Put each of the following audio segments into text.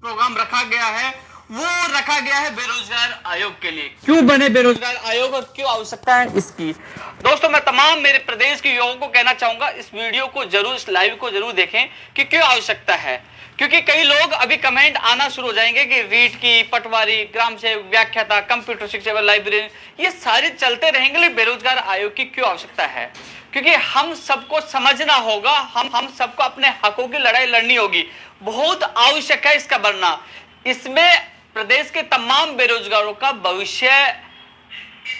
Programme रखा गया है वो रखा गया है बेरोजगार आयोग के लिए। क्यों बने बेरोजगार आयोग और क्यों आवश्यकता है इसकी? दोस्तों, मैं तमाम मेरे प्रदेश के युवाओं को कहना चाहूंगा इस वीडियो को जरूर, इस लाइव को जरूर देखें कि क्यों आवश्यकता है। क्योंकि कई लोग अभी कमेंट आना शुरू हो जाएंगे कि रीट की, पटवारी, ग्राम सेवक, व्याख्याता, कंप्यूटर शिक्षक, लाइब्रेरी, ये सारे चलते रहेंगे, लेकिन बेरोजगार आयोग की क्यों आवश्यकता है? क्योंकि हम सबको समझना होगा, हम सबको अपने हकों की लड़ाई लड़नी होगी। बहुत आवश्यक है इसका बनना। इसमें प्रदेश के तमाम बेरोजगारों का भविष्य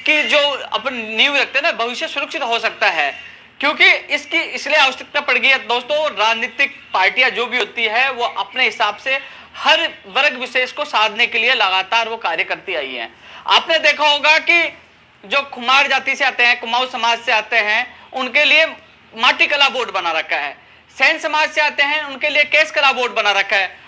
की जो अपन नींव रखते हैं ना, भविष्य सुरक्षित हो सकता है। क्योंकि इसकी इसलिए आवश्यकता पड़ गई है दोस्तों, राजनीतिक पार्टियां जो भी होती है वो अपने हिसाब से हर वर्ग विशेष को साधने के लिए लगातार वो कार्य करती आई है। आपने देखा होगा कि जो खुमार जाति से आते हैं, कुमाऊं समाज से आते हैं, उनके लिए माटी कला बोर्ड बना रखा है। सैन समाज से आते हैं, उनके लिए केस कला बोर्ड बना रखा है,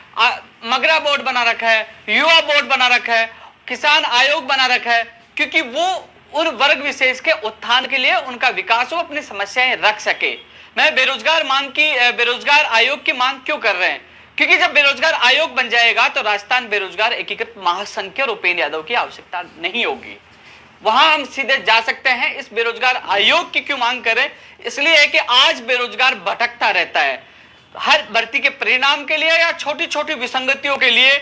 मगरा बोर्ड बना रखा है, युवा बोर्ड बना रखा है, किसान आयोग बना रखा है। क्योंकि वो उन वर्ग विशेष के उत्थान के लिए, उनका विकास हो, अपनी समस्याएं रख सके। मैं बेरोजगार आयोग की मांग क्यों कर रहे हैं? क्योंकि जब बेरोजगार आयोग बन जाएगा तो राजस्थान बेरोजगार एकीकृत महासंघ के उपेंद्र यादव की आवश्यकता नहीं होगी। वहां हम सीधे जा सकते हैं। इस बेरोजगार आयोग की क्यों मांग करें? इसलिए है कि आज बेरोजगार भटकता रहता है, हर भर्ती के परिणाम के लिए या छोटी छोटी विसंगतियों के लिए,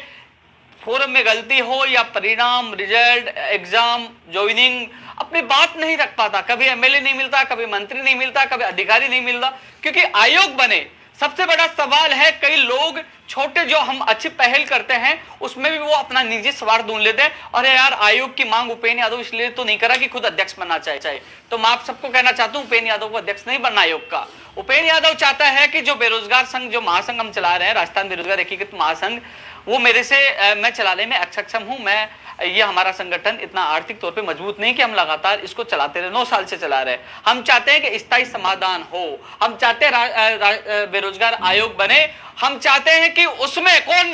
फोरम में गलती हो या परिणाम, रिजल्ट, एग्जाम, ज्वाइनिंग, अपनी बात नहीं रख पाता। कभी एमएलए नहीं मिलता, कभी मंत्री नहीं मिलता, कभी अधिकारी नहीं मिलता। क्योंकि आयोग बने, सबसे बड़ा सवाल है, कई लोग छोटे जो हम अच्छी पहल करते हैं उसमें भी वो अपना निजी स्वार्थ ढूंढ लेते हैं। अरे यार, आयोग की मांग उपेंद्र यादव इसलिए तो नहीं करा कि खुद अध्यक्ष बनना चाहिए। तो मैं आप सबको कहना चाहता हूं, उपेंद्र यादव को अध्यक्ष नहीं बनना आयोग का। उपेंद्र यादव चाहता है कि जो बेरोजगार संघ, जो महासंघ हम चला रहे हैं, राजस्थान बेरोजगार एकीकृत महासंघ, वो मेरे से मैं चलाने में अक्षम हूं। ये हमारा संगठन इतना आर्थिक तौर पे मजबूत नहीं कि हम लगातार इसको चलाते रहे। 9 साल से चला रहे। हम चाहते हैं कि स्थायी समाधान हो। हम चाहते हैं बेरोजगार आयोग बने। हम चाहते हैं कि उसमें कौन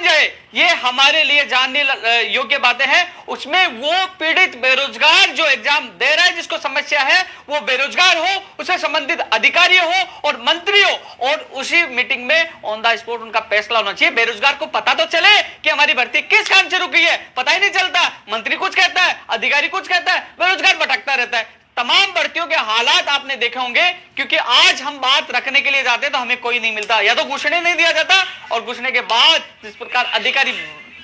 जाए, ये हमारे लिए जानने योग्य बातें हैं। उसमें वो पीड़ित बेरोजगार जो एग्जाम दे रहा है, जिसको समस्या है, वो बेरोजगार हो, उससे संबंधित अधिकारी हो और मंत्री हो, और उसी मीटिंग में ऑन द स्पॉट उनका फैसला होना चाहिए। बेरोजगार को पता तो चले कि हमारी भर्ती किस कारण से रुकी है, पता ही नहीं चलता। मंत्री कुछ कहता है, अधिकारी कुछ कहता है, बेरोजगार भटकता रहता है। तमाम भर्तियों के हालात आपने देखे होंगे। क्योंकि आज हम बात रखने के लिए जाते तो हमें कोई नहीं मिलता, या तो घुसने नहीं दिया जाता, और घुसने के बाद जिस प्रकार अधिकारी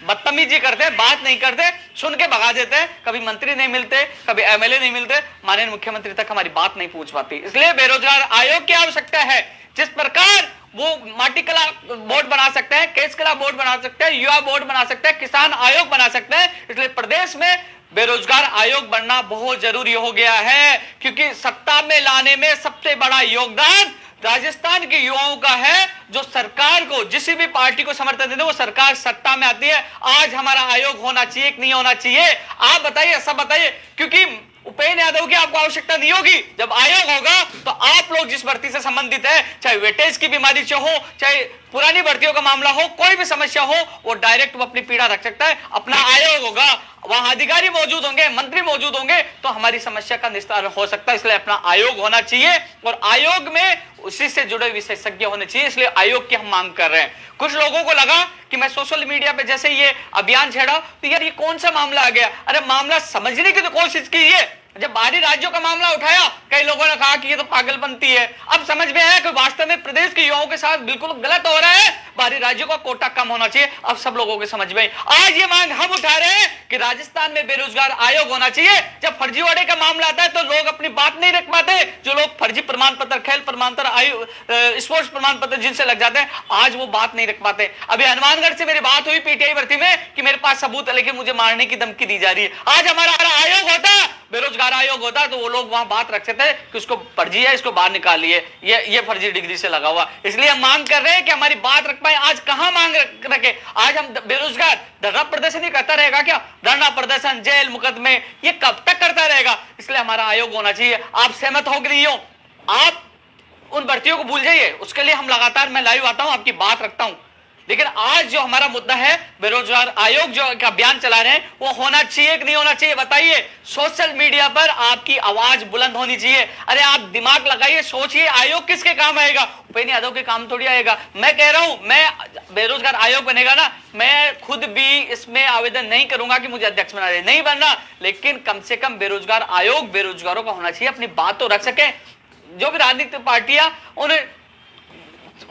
बदतमीजी करते हैं, बात नहीं करते, सुन के भगा देते हैं। कभी मंत्री नहीं मिलते, कभी एमएलए नहीं मिलते, माननीय मुख्यमंत्री तक हमारी बात नहीं पहुंच पाती। इसलिए बेरोजगार आयोग की आवश्यकता है। जिस प्रकार वो माटी कला बोर्ड बना सकते हैं, केस कला बोर्ड बना सकते हैं, युवा बोर्ड बना सकते हैं, किसान आयोग बना सकते हैं, इसलिए प्रदेश में बेरोजगार आयोग बनना बहुत जरूरी हो गया है। क्योंकि सत्ता में लाने में सबसे बड़ा योगदान राजस्थान के युवाओं का है, जो सरकार को, जिस भी पार्टी को समर्थन देते हैं, वो सरकार सत्ता में आती है। आज हमारा आयोग होना चाहिए कि नहीं होना चाहिए? आप बताइए, सब बताइए। क्योंकि उपेंद्र यादव की आपको आवश्यकता नहीं होगी। जब आयोग होगा तो आप लोग जिस भर्ती से संबंधित है, चाहे वेटेज की बीमारी से हो, चाहे पुरानी भर्तियों का मामला हो, कोई भी समस्या हो, वो डायरेक्ट वो अपनी पीड़ा रख सकता है। अपना आयोग होगा, वहां अधिकारी मौजूद होंगे, मंत्री मौजूद होंगे, तो हमारी समस्या का निस्तारण हो सकता है। इसलिए अपना आयोग होना चाहिए, और आयोग में उसी से जुड़े विशेषज्ञ होने चाहिए। इसलिए आयोग की हम मांग कर रहे हैं। कुछ लोगों को लगा कि मैं सोशल मीडिया पे जैसे ये अभियान छेड़ा तो यार ये कौन सा मामला आ गया। अरे मामला समझने की तो कोशिश कीजिए। जब बाहरी राज्यों का मामला उठाया, कई लोगों ने कहा कि ये तो पागलपंती है। अब समझ में आया कि वास्तव में प्रदेश के युवाओं के साथ बिल्कुल गलत हो रहा है। बाहरी राज्यों का कोटा कम होना चाहिए। अब सब लोगों के समझ में आज ये मांग हम उठा रहे हैं कि राजस्थान में बेरोजगार आयोग होना चाहिए। जब फर्जीवाड़े का मामला आता है तो लोग अपनी बात नहीं रख पाते। जो लोग फर्जी प्रमाण पत्र, खेल प्रमाण पत्र, स्पोर्ट्स प्रमाण पत्र जिनसे लग जाते हैं, आज वो बात नहीं रख पाते। अभी हनुमानगढ़ से मेरी बात हुई पीटीआई भर्ती में कि मेरे पास सबूत है, लेकिन मुझे मारने की धमकी दी जा रही है। आज हमारा आयोग होता, बेरोजगार आयोग होता, तो वो लोग वहां बात रख सकते हैं कि उसको फर्जी है, इसको बाहर निकालिए, ये फर्जी डिग्री से लगा हुआ। इसलिए हम मांग कर रहे हैं कि हमारी बात रख पाए। आज कहां मांग रखे? आज हम बेरोजगार धरना प्रदर्शन ही करता रहेगा क्या? धरना प्रदर्शन, जेल, मुकदमे, ये कब तक करता रहेगा? इसलिए हमारा आयोग होना चाहिए। आप सहमत हो कि नहीं हो? आप उन भर्तियों को भूल जाइए, उसके लिए हम लगातार, मैं लाइव आता हूं, आपकी बात रखता हूं। लेकिन आज जो हमारा मुद्दा है बेरोजगार आयोग जो का बयान चला रहे हैं वो होना चाहिए कि नहीं होना चाहिए बताइए। सोशल मीडिया पर आपकी आवाज बुलंद होनी चाहिए। अरे आप दिमाग लगाइए, सोचिए आयोग किसके काम आएगा? उपेंद्र यादव के काम थोड़ी आएगा। मैं कह रहा हूं, मैं बेरोजगार आयोग बनेगा ना, मैं खुद भी इसमें आवेदन नहीं करूंगा कि मुझे अध्यक्ष बना दे, नहीं बनना, लेकिन कम से कम बेरोजगार आयोग बेरोजगारों का होना चाहिए, अपनी बात तो रख सके। जो भी राजनीतिक पार्टियां उन्हें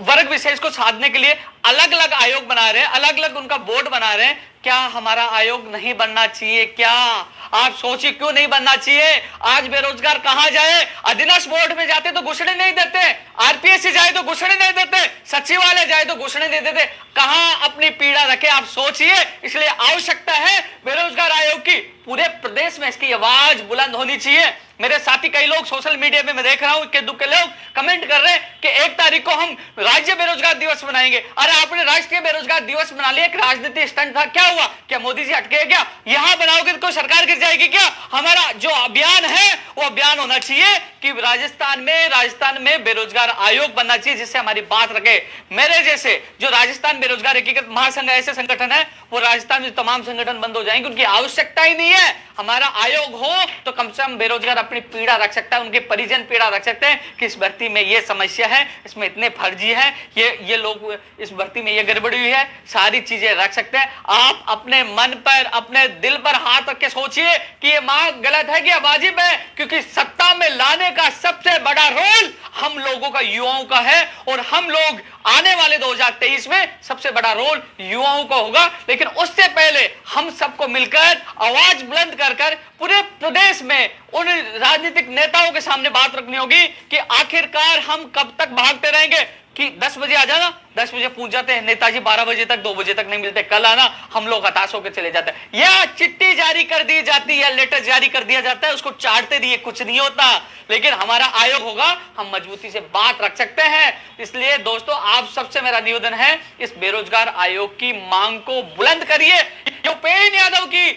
वर्ग विशेष को साधने के लिए अलग अलग आयोग बना रहे हैं, अलग अलग उनका बोर्ड बना रहे हैं, क्या हमारा आयोग नहीं बनना चाहिए? क्या आप सोचिए क्यों नहीं बनना चाहिए? आज बेरोजगार कहां जाए? अधीनस्थ बोर्ड में जाते तो घुसने नहीं देते, आरपीएससी जाए तो घुसने नहीं देते, सचिवालय जाए तो घुसने नहीं देते, कहां अपनी पीड़ा रखे आप सोचिए। इसलिए आवश्यकता है बेरोजगार आयोग की, पूरे प्रदेश में इसकी आवाज बुलंद होनी चाहिए। मेरे साथी कई लोग सोशल मीडिया में मैं देख रहा हूं कि दुख के लोग कमेंट कर रहे हैं कि 1 तारीख को हम राज्य बेरोजगार दिवस मनाएंगे। अरे आपने राष्ट्रीय बेरोजगार दिवस मना लिया, एक राजनीतिक स्टंट था, क्या हुआ? क्या मोदी जी अटके क्या? यहां बनाओगे तो कोई सरकार गिर जाएगी क्या? हमारा जो अभियान है वो अभियान होना चाहिए कि राजस्थान में बेरोजगार आयोग बनना चाहिए जिससे हमारी बात रखे। मेरे जैसे जो राजस्थान बेरोजगार एकीकृत महासंघ ऐसे संगठन है, वो राजस्थान में तमाम संगठन बंद हो जाएंगे, उनकी आवश्यकता ही नहीं है। हमारा आयोग हो तो कम से कम बेरोजगार अपनी पीड़ा रख सकता है, उनके परिजन पीड़ा रख सकते हैं कि इस भर्ती में ये समस्या है, इसमें इतने फर्जी है, ये लोग इस भर्ती में ये गड़बड़ी हुई है, सारी चीजें रख सकते हैं। आप अपने मन पर, अपने दिल पर हाथ रख के सोचिए कि ये मांग गलत है कि वाजिब है, क्योंकि सत्ता में लाने का सबसे बड़ा रोल हम लोगों का, युवाओं का है, और हम लोग आने वाले 2023 में सबसे बड़ा रोल युवाओं का होगा। लेकिन उससे पहले हम सबको मिलकर आवाज बुलंद कर पूरे प्रदेश में उन राजनीतिक नेताओं के सामने बात रखनी होगी कि आखिरकार हम कब तक भागते रहेंगे कि 10 बजे आ जाना, 10 बजे पूछ जाते हैं नेताजी, 12 बजे तक, 2 बजे तक नहीं मिलते, कल आना, हम लोग हताश होकर चले जाते हैं, या चिट्ठी जारी कर दी जाती है, लेटर जारी कर दिया जाता है, उसको चाटते दिए, कुछ नहीं होता। लेकिन हमारा आयोग होगा, हम मजबूती से बात रख सकते हैं। इसलिए दोस्तों आप सबसे मेरा निवेदन है, इस बेरोजगार आयोग की मांग को बुलंद करिए। जो उपेंद्र यादव की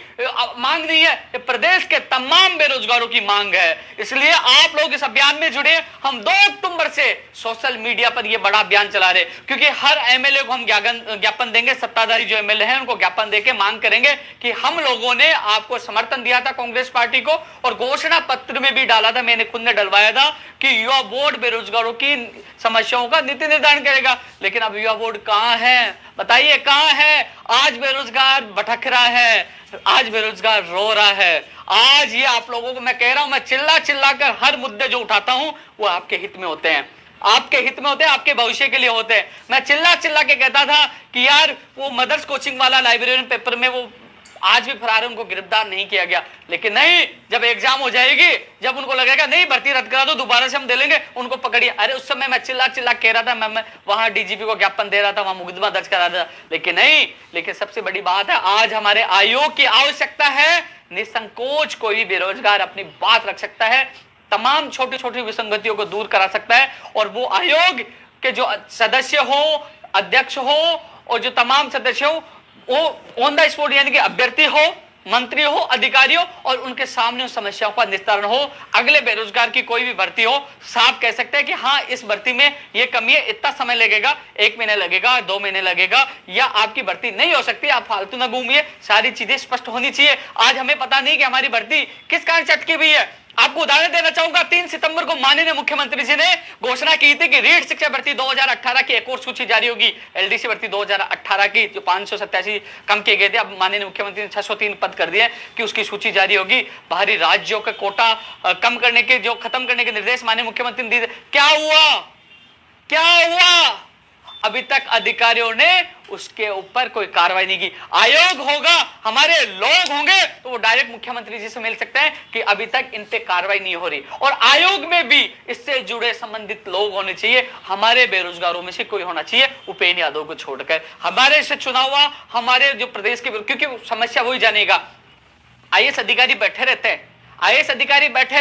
मांग नहीं है, ये प्रदेश के तमाम बेरोजगारों की मांग है। इसलिए आप लोग इस अभियान में जुड़े। हम 2 अक्टूबर से सोशल मीडिया पर यह बड़ा अभियान चला रहे, क्योंकि हर एमएलए को हम ज्ञापन देंगे, सत्ताधारी जो एमएलए हैं उनको ज्ञापन देके मांग करेंगे कि हम लोगों ने आपको समर्थन दिया था कांग्रेस पार्टी को, और घोषणा पत्र में भी डाला था, मैंने खुद ने डलवाया था कि युवा बोर्ड बेरोजगारों की समस्याओं का नीति निर्धारण करेगा। लेकिन अब युवा बोर्ड कहां है? बताइए कहां है? आज बेरोजगार भटक रहा है, आज बेरोजगार रो रहा है। आज ये आप लोगों को मैं कह रहा हूं, मैं चिल्ला कर हर मुद्दे जो उठाता हूं वो आपके हित में होते हैं, आपके हित में होते हैं, आपके भविष्य के लिए होते हैं। मैं चिल्ला के कहता था कि यार वो मदर्स कोचिंग वाला लाइब्रेरियन पेपर में वो आज भी फरार है, उनको गिरफ्तार नहीं किया गया। लेकिन नहीं, जब एग्जाम हो जाएगी, जब उनको लगेगा नहीं भर्ती रद्द करा दो, दोबारा से हम दे लेंगे, उनको पकड़िए। अरे उस समय मैं चिल्ला कह रहा था, मैं वहां डीजीपी को ज्ञापन दे रहा था, वहां मुकदमा दर्ज करा था, लेकिन नहीं। लेकिन सबसे बड़ी बात है, आज हमारे आयोग की आवश्यकता है, निसंकोच कोई भी बेरोजगार अपनी बात रख सकता है, तमाम छोटी छोटी विसंगतियों को दूर करा सकता है, और वो आयोग के जो सदस्य हो, अध्यक्ष हो, और जो तमाम सदस्य हो, वो ऑन द स्पॉट यानी कि अभ्यर्थी हो, मंत्री हो, अधिकारी हो, और उनके सामने उन समस्याओं का निस्तारण हो। अगले बेरोजगार की कोई भी भर्ती हो, साफ कह सकते हैं कि हाँ इस भर्ती में ये कमी है, इतना समय लगेगा, 1 महीने लगेगा, 2 महीने लगेगा, या आपकी भर्ती नहीं हो सकती, आप फालतू ना घूमिए, सारी चीजें स्पष्ट होनी चाहिए। आज हमें पता नहीं कि हमारी भर्ती किस कारण से अटकी हुई है। आपको उदाहरण देना चाहूंगा, 3 सितंबर को माननीय मुख्यमंत्री जी ने घोषणा की थी कि रीट शिक्षा भर्ती 2018 की एक और सूची जारी होगी। एलडीसी भर्ती 2018 की जो 587 कम किए गए थे, अब माननीय मुख्यमंत्री ने 603 पद कर दिए कि उसकी सूची जारी होगी। बाहरी राज्यों का कोटा कम करने के, जो खत्म करने के निर्देश माननीय मुख्यमंत्री ने दिए। क्या हुआ? अभी तक अधिकारियों ने उसके ऊपर कोई कार्रवाई नहीं की। आयोग होगा, हमारे लोग होंगे तो वो डायरेक्ट मुख्यमंत्री जी से मिल सकते हैं कि अभी तक इन पे कार्रवाई नहीं हो रही, और आयोग में भी इससे जुड़े संबंधित लोग होने चाहिए। हमारे बेरोजगारों में से कोई होना चाहिए, उपेंद्र यादव को छोड़कर। हमारे से चुना हुआ, हमारे जो प्रदेश के, क्योंकि समस्या वही जानेगा। आईएएस अधिकारी बैठे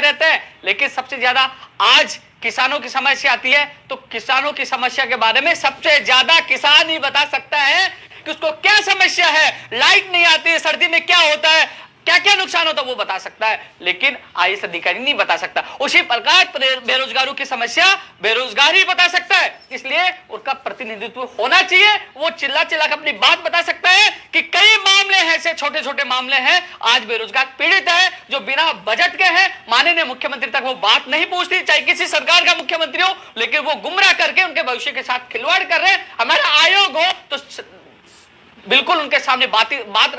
रहते हैं, लेकिन सबसे ज्यादा आज किसानों की समस्या आती है, तो किसानों की समस्या के बारे में सबसे ज्यादा किसान ही बता सकता है कि उसको क्या समस्या है। लाइट नहीं आती है, सर्दी में क्या होता है, क्या क्या नुकसान होता है वो बता सकता है, लेकिन आईएएस अधिकारी नहीं बता सकता। उसी प्रकार बेरोजगारों की समस्या बेरोजगार ही बता सकता है, इसलिए उसका प्रतिनिधित्व होना चाहिए। वो चिल्ला चिल्ला कर अपनी बात बता सकता है कि कई मामले ऐसे छोटे छोटे मामले हैं आज बेरोजगार पीड़ित है जो बिना बजट के हैं, माननीय मुख्यमंत्री तक वो बात नहीं पूछती, चाहे किसी सरकार का मुख्यमंत्री हो, लेकिन वो गुमराह करके उनके भविष्य के साथ खिलवाड़ कर रहे हैं। हमारा आयोग हो तो बिल्कुल उनके सामने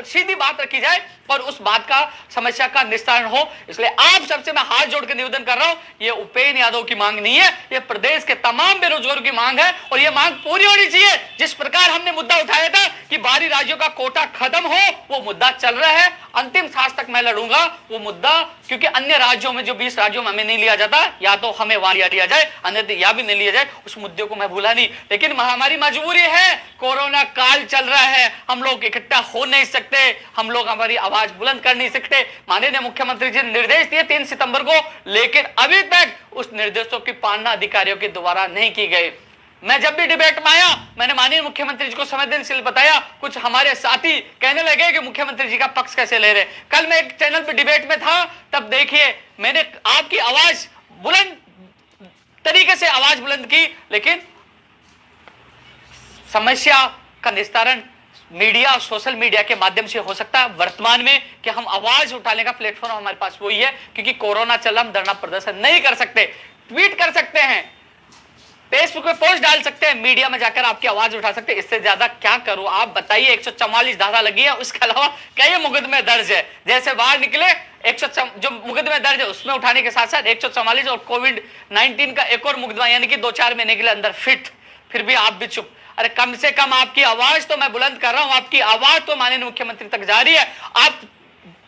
सीधी बात रखी जाए और उस बात का समस्या का निस्तारण हो। इसलिए आप सबसे मैं हाथ जोड़ के निवेदन कर रहा हूं, ये उपेंद्र यादव की मांग नहीं है, ये प्रदेश के तमाम बेरोजगारों की मांग है और ये मांग पूरी होनी चाहिए। जिस प्रकार हमने मुद्दा उठाया था कि बाहरी राज्यों का कोटा खत्म हो, वो मुद्दा चल रहा है, अंतिम सांस तक मैं लड़ूंगा वो मुद्दा, क्योंकि अन्य राज्यों में जो 20 राज्यों में हमें नहीं लिया जाता, या तो हमें वहां लिया जाए अन्यथा या भी नहीं लिया जाए, उस मुद्दे को मैं भूला नहीं। लेकिन हमारी मजबूरी है, कोरोना काल चल रहा है, हम लोग इकट्ठा हो नहीं सकते, हम लोग हमारी आवाज बुलंद कर नहीं सकते। माननीय मुख्यमंत्री जी ने निर्देश दिए 3 सितंबर को, लेकिन अभी तक उस निर्देशों की पालना अधिकारियों के द्वारा नहीं की गई। मैं जब भी डिबेट में आया मैंने माननीय मुख्यमंत्री जी को संवेदनशील बताया, कुछ हमारे साथी कहने लगे कि मुख्यमंत्री जी का पक्ष कैसे ले रहे। कल मैं एक चैनल पे डिबेट में था, तब देखिए मैंने आपकी आवाज बुलंद तरीके से आवाज बुलंद की, लेकिन समस्या का निस्तारण मीडिया और सोशल मीडिया के माध्यम से हो सकता है वर्तमान में, कि हम आवाज उठाने का प्लेटफॉर्म हमारे पास वही है, क्योंकि कोरोना चल रहा, हम धरना प्रदर्शन नहीं कर सकते, ट्वीट कर सकते हैं, फेसबुक पे पोस्ट डाल सकते हैं, मीडिया में जाकर आपकी आवाज उठा सकते हैं, इससे ज्यादा क्या करूं आप बताइए। 144 धारा लगी है, उसके अलावा कई मुकदमे दर्ज है, जैसे बाहर निकले 100 जो मुकदमे दर्ज है उसमें उठाने के साथ साथ 144 और कोविड-19 का एक और मुकदमा, यानी कि 2-4 महीने के लिए अंदर फिट, फिर भी आप भी चुप। अरे कम से कम आपकी आवाज तो मैं बुलंद कर रहा हूं, आपकी आवाज तो माननीय मुख्यमंत्री तक जा रही है। आप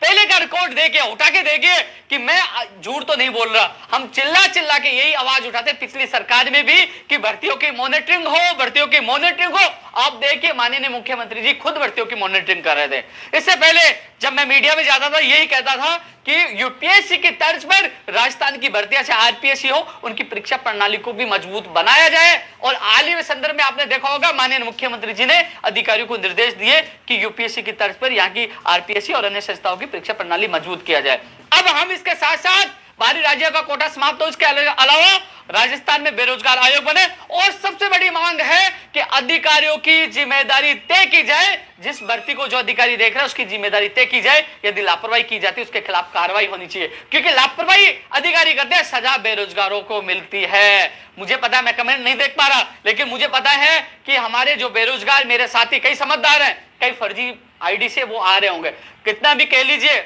पहले का रिकॉर्ड देखिए, उठा के देखिए कि मैं झूठ तो नहीं बोल रहा, हम चिल्ला चिल्ला के यही आवाज उठाते पिछली सरकार में भी कि भर्तियों की मॉनिटरिंग हो, भर्तियों की मॉनिटरिंग हो। आप देखिए माननीय मुख्यमंत्री जी खुद भर्तियों की मॉनिटरिंग कर रहे थे। इससे पहले जब मैं मीडिया में जाता था यही कहता था कि यूपीएससी की तर्ज पर राजस्थान की भर्तियां चाहे आरपीएससी हो, उनकी परीक्षा प्रणाली को भी मजबूत बनाया जाए। और हाल ही में संदर्भ में आपने देखा होगा माननीय मुख्यमंत्री जी ने अधिकारियों को निर्देश दिए कि यूपीएससी की तर्ज पर यहाँ की आरपीएससी और अन्य संस्थाओं की परीक्षा प्रणाली मजबूत किया जाए। अब हम इसके साथ साथ बाहरी राज्यों का कोटा समाप्त हो, इसके अलावा राजस्थान में बेरोजगार आयोग बने, और सबसे बड़ी मांग है कि अधिकारियों की जिम्मेदारी तय की जाए। जिस भर्ती को जो अधिकारी देख रहे हैं उसकी जिम्मेदारी तय की जाए, यदि लापरवाही की जाती है उसके खिलाफ कार्रवाई होनी चाहिए, क्योंकि लापरवाही अधिकारी करते हैं, सजा बेरोजगारों को मिलती है। मुझे पता है मैं कमेंट नहीं देख पा रहा, लेकिन मुझे पता है कि हमारे जो बेरोजगार मेरे साथी कई समझदार हैं, कई फर्जी आईडी से वो आ रहे होंगे, कितना भी कह लीजिए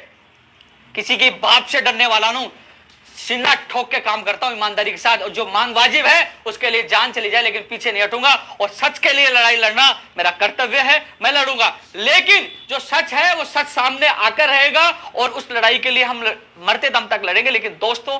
किसी के बाप से डरने वाला हूं, सीना ठोक के काम करता हूं ईमानदारी के साथ, और जो मांग वाजिब है उसके लिए जान चली जाए लेकिन पीछे नहीं हटूंगा, और सच के लिए लड़ाई लड़ना मेरा कर्तव्य है, मैं लड़ूंगा। लेकिन जो सच है वो सच सामने आकर रहेगा और उस लड़ाई के लिए हम मरते दम तक लड़ेंगे। लेकिन दोस्तों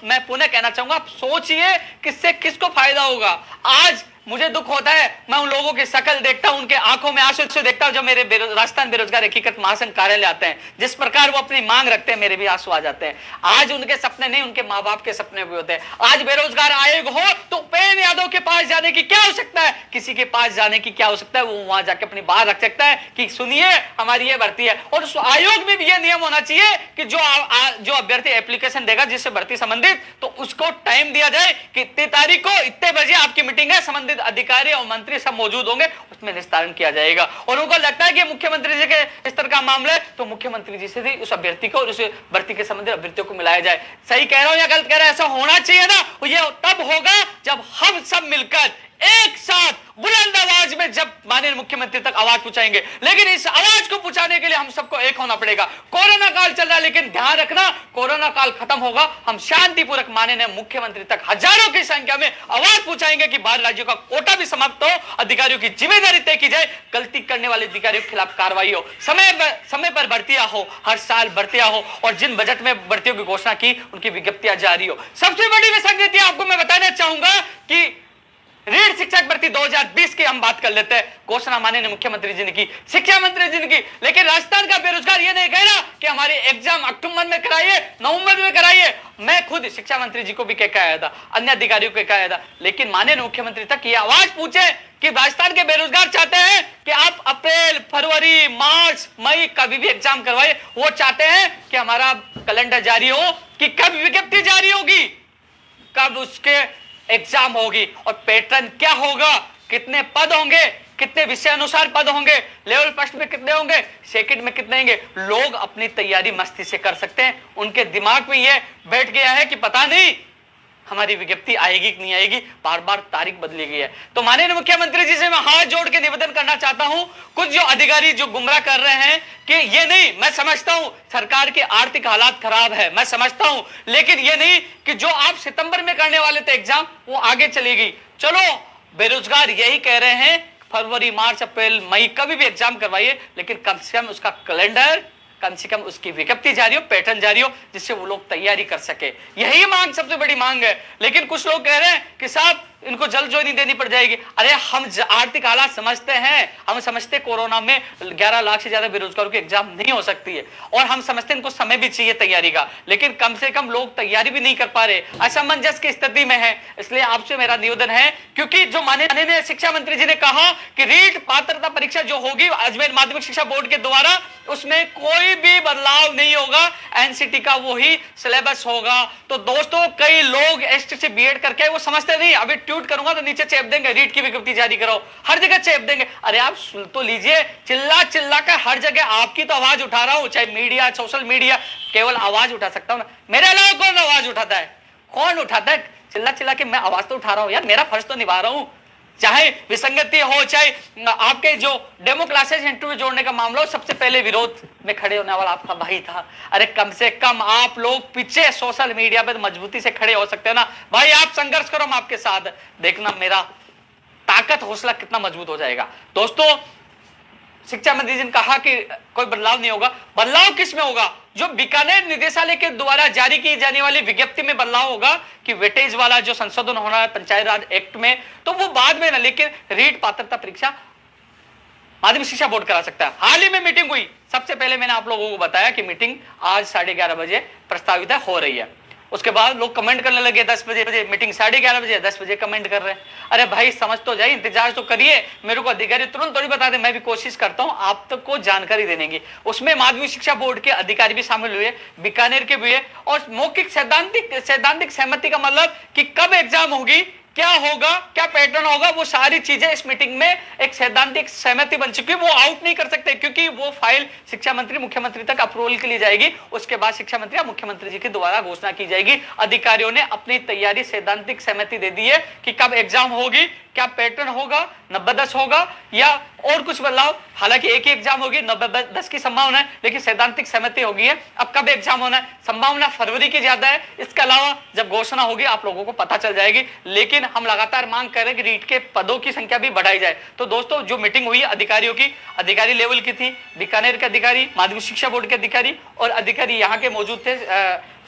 मैं पुनः कहना चाहूंगा, आप सोचिए किससे किसको फायदा होगा। आज मुझे दुख होता है, मैं उन लोगों की शक्ल देखता हूं, उनके आंखों में आंसू से देखता हूं जब मेरे राजस्थान बेरोजगार हकीकत महासंघ कार्यालय आते हैं, जिस प्रकार वो अपनी मांग रखते हैं मेरे भी आंसू आ जाते हैं। आज उनके सपने नहीं, उनके माँ बाप के सपने भी होते हैं। आज बेरोजगार आयोग हो तो उपेंद्र यादव के पास जाने की क्या हो सकता है, किसी के पास जाने की क्या हो सकता है, वो वहां जाके अपनी बात रख सकता है कि सुनिए हमारी ये भर्ती है। और उस आयोग में भी यह नियम होना चाहिए कि जो अभ्यर्थी एप्लीकेशन देगा जिससे भर्ती संबंधित, तो उसको टाइम दिया जाए कि इतनी तारीख को इतने बजे आपकी मीटिंग है, संबंधित अधिकारी और मंत्री सब मौजूद होंगे, उसमें निस्तारण किया जाएगा। और उनको लगता है कि मुख्यमंत्री जी के इस तरह का मामला है तो मुख्यमंत्री जी से भी उस अभ्यर्थी को और उस भर्ती के संबंधित अभ्यर्थियों को मिलाया जाए। सही कह रहा हूं या गलत कह रहा हूं, ऐसा होना चाहिए ना। ये तब होगा जब हम सब मिलकर एक साथ बुलंद आवाज में जब माननीय मुख्यमंत्री तक आवाज पहुंचाएंगे। लेकिन इस आवाज को पहुंचाने के लिए हम सबको एक होना पड़ेगा। कोरोना काल चल रहा है, लेकिन ध्यान रखना कोरोना काल खत्म होगा, हम शांतिपूर्वक माननीय मुख्यमंत्री तक हजारों की संख्या में आवाज पहुंचाएंगे कि बाहर राज्यों का कोटा भी समाप्त हो, अधिकारियों की जिम्मेदारी तय की जाए, गलती करने वाले अधिकारियों के खिलाफ कार्रवाई हो, समय पर भर्तियां हो, हर साल भर्तियां हो, और जिन बजट में भर्तियों की घोषणा की उनकी विज्ञप्तियां जारी हो। सबसे बड़ी विसंगति आपको मैं बताना चाहूंगा कि रीट शिक्षक भर्ती 2020 की हम बात कर लेते हैं। घोषणा माननीय मुख्यमंत्री जी ने की, शिक्षा मंत्री जी ने की, लेकिन राजस्थान का बेरोजगार ये नहीं कह रहा कि हमारी एग्जाम अक्टूबर में कराइए, नवंबर में कराइए। मैं खुद शिक्षा मंत्री जी को भी कह के आया था, अन्य अधिकारियों को कह आया था, लेकिन माननीय मुख्यमंत्री तक ये आवाज पूछे कि राजस्थान के बेरोजगार चाहते हैं कि आप अप्रैल, फरवरी, मार्च, मई कभी भी एग्जाम करवाइए। वो चाहते हैं कि हमारा कैलेंडर जारी हो, कि कब विज्ञप्ति जारी होगी, कब उसके एग्जाम होगी और पैटर्न क्या होगा, कितने पद होंगे, कितने विषय अनुसार पद होंगे, लेवल फर्स्ट में कितने होंगे, सेकंड में कितने होंगे। लोग अपनी तैयारी मस्ती से कर सकते हैं। उनके दिमाग में यह बैठ गया है कि पता नहीं हमारी विज्ञप्ति आएगी कि नहीं आएगी, बार बार तारीख बदली गई है। तो माननीय मुख्यमंत्री जी से मैं हाथ जोड़ के निवेदन करना चाहता हूं, कुछ जो अधिकारी जो गुमराह कर रहे हैं कि ये नहीं, मैं समझता हूं सरकार के आर्थिक हालात खराब है, मैं समझता हूं, लेकिन ये नहीं कि जो आप सितंबर में करने वाले थे एग्जाम वो आगे चली गई। चलो बेरोजगार यही कह रहे हैं फरवरी, मार्च, अप्रैल, मई कभी भी एग्जाम करवाइए, लेकिन कम से कम उसका कैलेंडर, कम से कम उसकी विज्ञप्ति जारी हो, पैटर्न जारी हो, जिससे वो लोग तैयारी कर सके। यही मांग सबसे बड़ी मांग है। लेकिन कुछ लोग कह रहे हैं कि साहब इनको जल्द ज्वाइनिंग देनी पड़ जाएगी। अरे हम आर्थिक हालात समझते हैं, हम समझते कोरोना में 11 लाख से ज्यादा बेरोजगारों की एग्जाम नहीं हो सकती है, और हम समझते हैं इनको समय भी चाहिए तैयारी का, लेकिन कम से कम लोग तैयारी भी नहीं कर पा रहे, असमंजस की स्थिति में है। इसलिए आपसे मेरा निवेदन है, क्योंकि जो माननीय शिक्षा मंत्री जी ने कहा कि रीट पात्रता परीक्षा जो होगी अजमेर माध्यमिक शिक्षा बोर्ड के द्वारा, उसमें कोई भी बदलाव नहीं होगा, एनसीटी का वही सिलेबस होगा। तो दोस्तों कई लोग एसटी से बीएड करके वो समझते नहीं, अभी ट्वीट करूंगा तो नीचे चेप देंगे रीट की विज्ञप्ति जारी करो, हर जगह चेप देंगे। अरे आप सुन तो लीजिए, चिल्ला चिल्ला कर हर जगह आपकी तो आवाज उठा रहा हूं, चाहे मीडिया, सोशल मीडिया, केवल आवाज उठा सकता हूं ना, मेरे अलावा कौन आवाज उठाता है, कौन उठाता है? चिल्ला चिल्ला के मैं आवाज तो उठा रहा हूं यार, मेरा फर्ज तो निभा रहा हूं। चाहे विसंगति हो, चाहे आपके जो डेमो क्लासेस इंटरव्यू जोड़ने का मामला हो, सबसे पहले विरोध में खड़े होने वाला आपका भाई था। अरे कम से कम आप लोग पीछे सोशल मीडिया पर मजबूती से खड़े हो सकते हो ना भाई, आप संघर्ष करो, हम आपके साथ, देखना मेरा ताकत हौसला कितना मजबूत हो जाएगा। दोस्तों शिक्षा मंत्री जी ने कहा कि कोई बदलाव नहीं होगा। बदलाव किस में होगा? जो बीकानेर निदेशालय के द्वारा जारी की जाने वाली विज्ञप्ति में बदलाव होगा कि वेटेज वाला जो संशोधन होना है पंचायत राज एक्ट में, तो वो बाद में ना, लेकिन रीट पात्रता परीक्षा माध्यमिक शिक्षा बोर्ड करा सकता है। हाल ही में मीटिंग हुई, सबसे पहले मैंने आप लोगों को बताया कि मीटिंग आज 11:30 बजे प्रस्तावित है, हो रही है। उसके बाद लोग कमेंट करने लगे 10 बजे मीटिंग 11:30 बजे, 10 बजे कमेंट कर रहे हैं। अरे भाई समझ तो जाइए, इंतजार तो करिए, मेरे को अधिकारी तुरंत थोड़ी बता दे, मैं भी कोशिश करता हूं आप तक को जानकारी देने की। उसमें माध्यमिक शिक्षा बोर्ड के अधिकारी भी शामिल हुए, बीकानेर के भी हुए, और मौखिक सैद्धांतिक सहमति का मतलब कि कब एग्जाम होगी, क्या होगा, क्या पैटर्न होगा, वो सारी चीजें इस मीटिंग में एक सैद्धांतिक सहमति बन चुकी है। वो आउट नहीं कर सकते, क्योंकि वो फाइल शिक्षा मंत्री मुख्यमंत्री तक अप्रूवल के लिए जाएगी। उसके बाद शिक्षा मंत्री या मुख्यमंत्री जी के द्वारा घोषणा की जाएगी। अधिकारियों ने अपनी तैयारी सैद्धांतिक सहमति दे दी है कि कब एग्जाम होगी, क्या पैटर्न होगा, 90-10 होगा या और कुछ बदलाव। हालांकि एक ही एग्जाम होगी, 90-10 की संभावना है, लेकिन सैद्धांतिक सहमति होगी है। अब कब एग्जाम होना है, संभावना फरवरी की ज्यादा है। इसके अलावा जब घोषणा होगी आप लोगों को पता चल जाएगी, लेकिन हम लगातार मांग कर रहे हैं कि रीट के पदों की संख्या भी बढ़ाई जाए। तो दोस्तों जो मीटिंग हुई अधिकारियों की, अधिकारी लेवल की थी, बीकानेर के अधिकारी, माध्यमिक शिक्षा बोर्ड के अधिकारी और अधिकारी यहाँ के मौजूद थे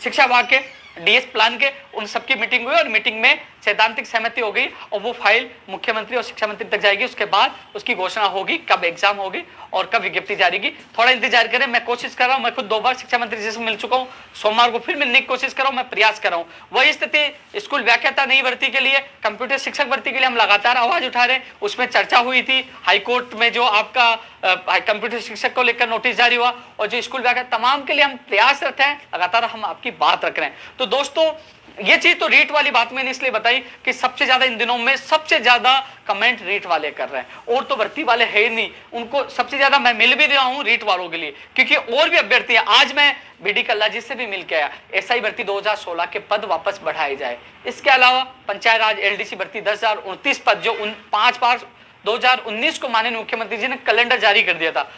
शिक्षा विभाग के, डीएस प्लान के, उन सबकी मीटिंग हुई और मीटिंग में सैद्धांतिक सहमति हो गई और वो फाइल मुख्यमंत्री और शिक्षा मंत्री तक जाएगी। उसके बाद उसकी घोषणा होगी कब एग्जाम होगी और कब विज्ञप्ति जारी की। थोड़ा इंतजार करें, मैं कोशिश कर रहा हूं, मैं खुद 2 बार शिक्षा मंत्री जी से मिल चुका हूं, सोमवार को फिर मिलने की कोशिश कर रहा हूं, मैं प्रयास कर रहा हूं। वही स्थिति स्कूल व्याख्याता नई भर्ती के लिए, कंप्यूटर शिक्षक भर्ती के लिए हम लगातार आवाज उठा रहे हैं। उसमें चर्चा हुई थी, हाईकोर्ट में जो आपका कंप्यूटर शिक्षक को लेकर नोटिस जारी हुआ, और जो स्कूल व्याख्याता तमाम के लिए हम प्रयासरत हैं, लगातार हम आपकी बात रख रहे हैं। तो दोस्तों ये चीज तो रीट वाली बात मैंने इसलिए बताई कि सबसे ज्यादा इन दिनों में सबसे ज्यादा कमेंट रीट वाले कर रहे हैं, और तो भर्ती वाले है ही नहीं। उनको सबसे ज्यादा मैं मिल भी रहा हूं रीट वालों के लिए, क्योंकि और भी अभ्यर्थी है। आज मैं बीडी कल्ला जी से भी मिल के आया, एसआई भर्ती 2016 के पद वापस बढ़ाए जाए। इसके अलावा पंचायत राज एलडीसी भर्ती 10,029 पद, जो 5 मार्च 2019 को माननीय मुख्यमंत्री जी ने कैलेंडर जारी कर दिया था,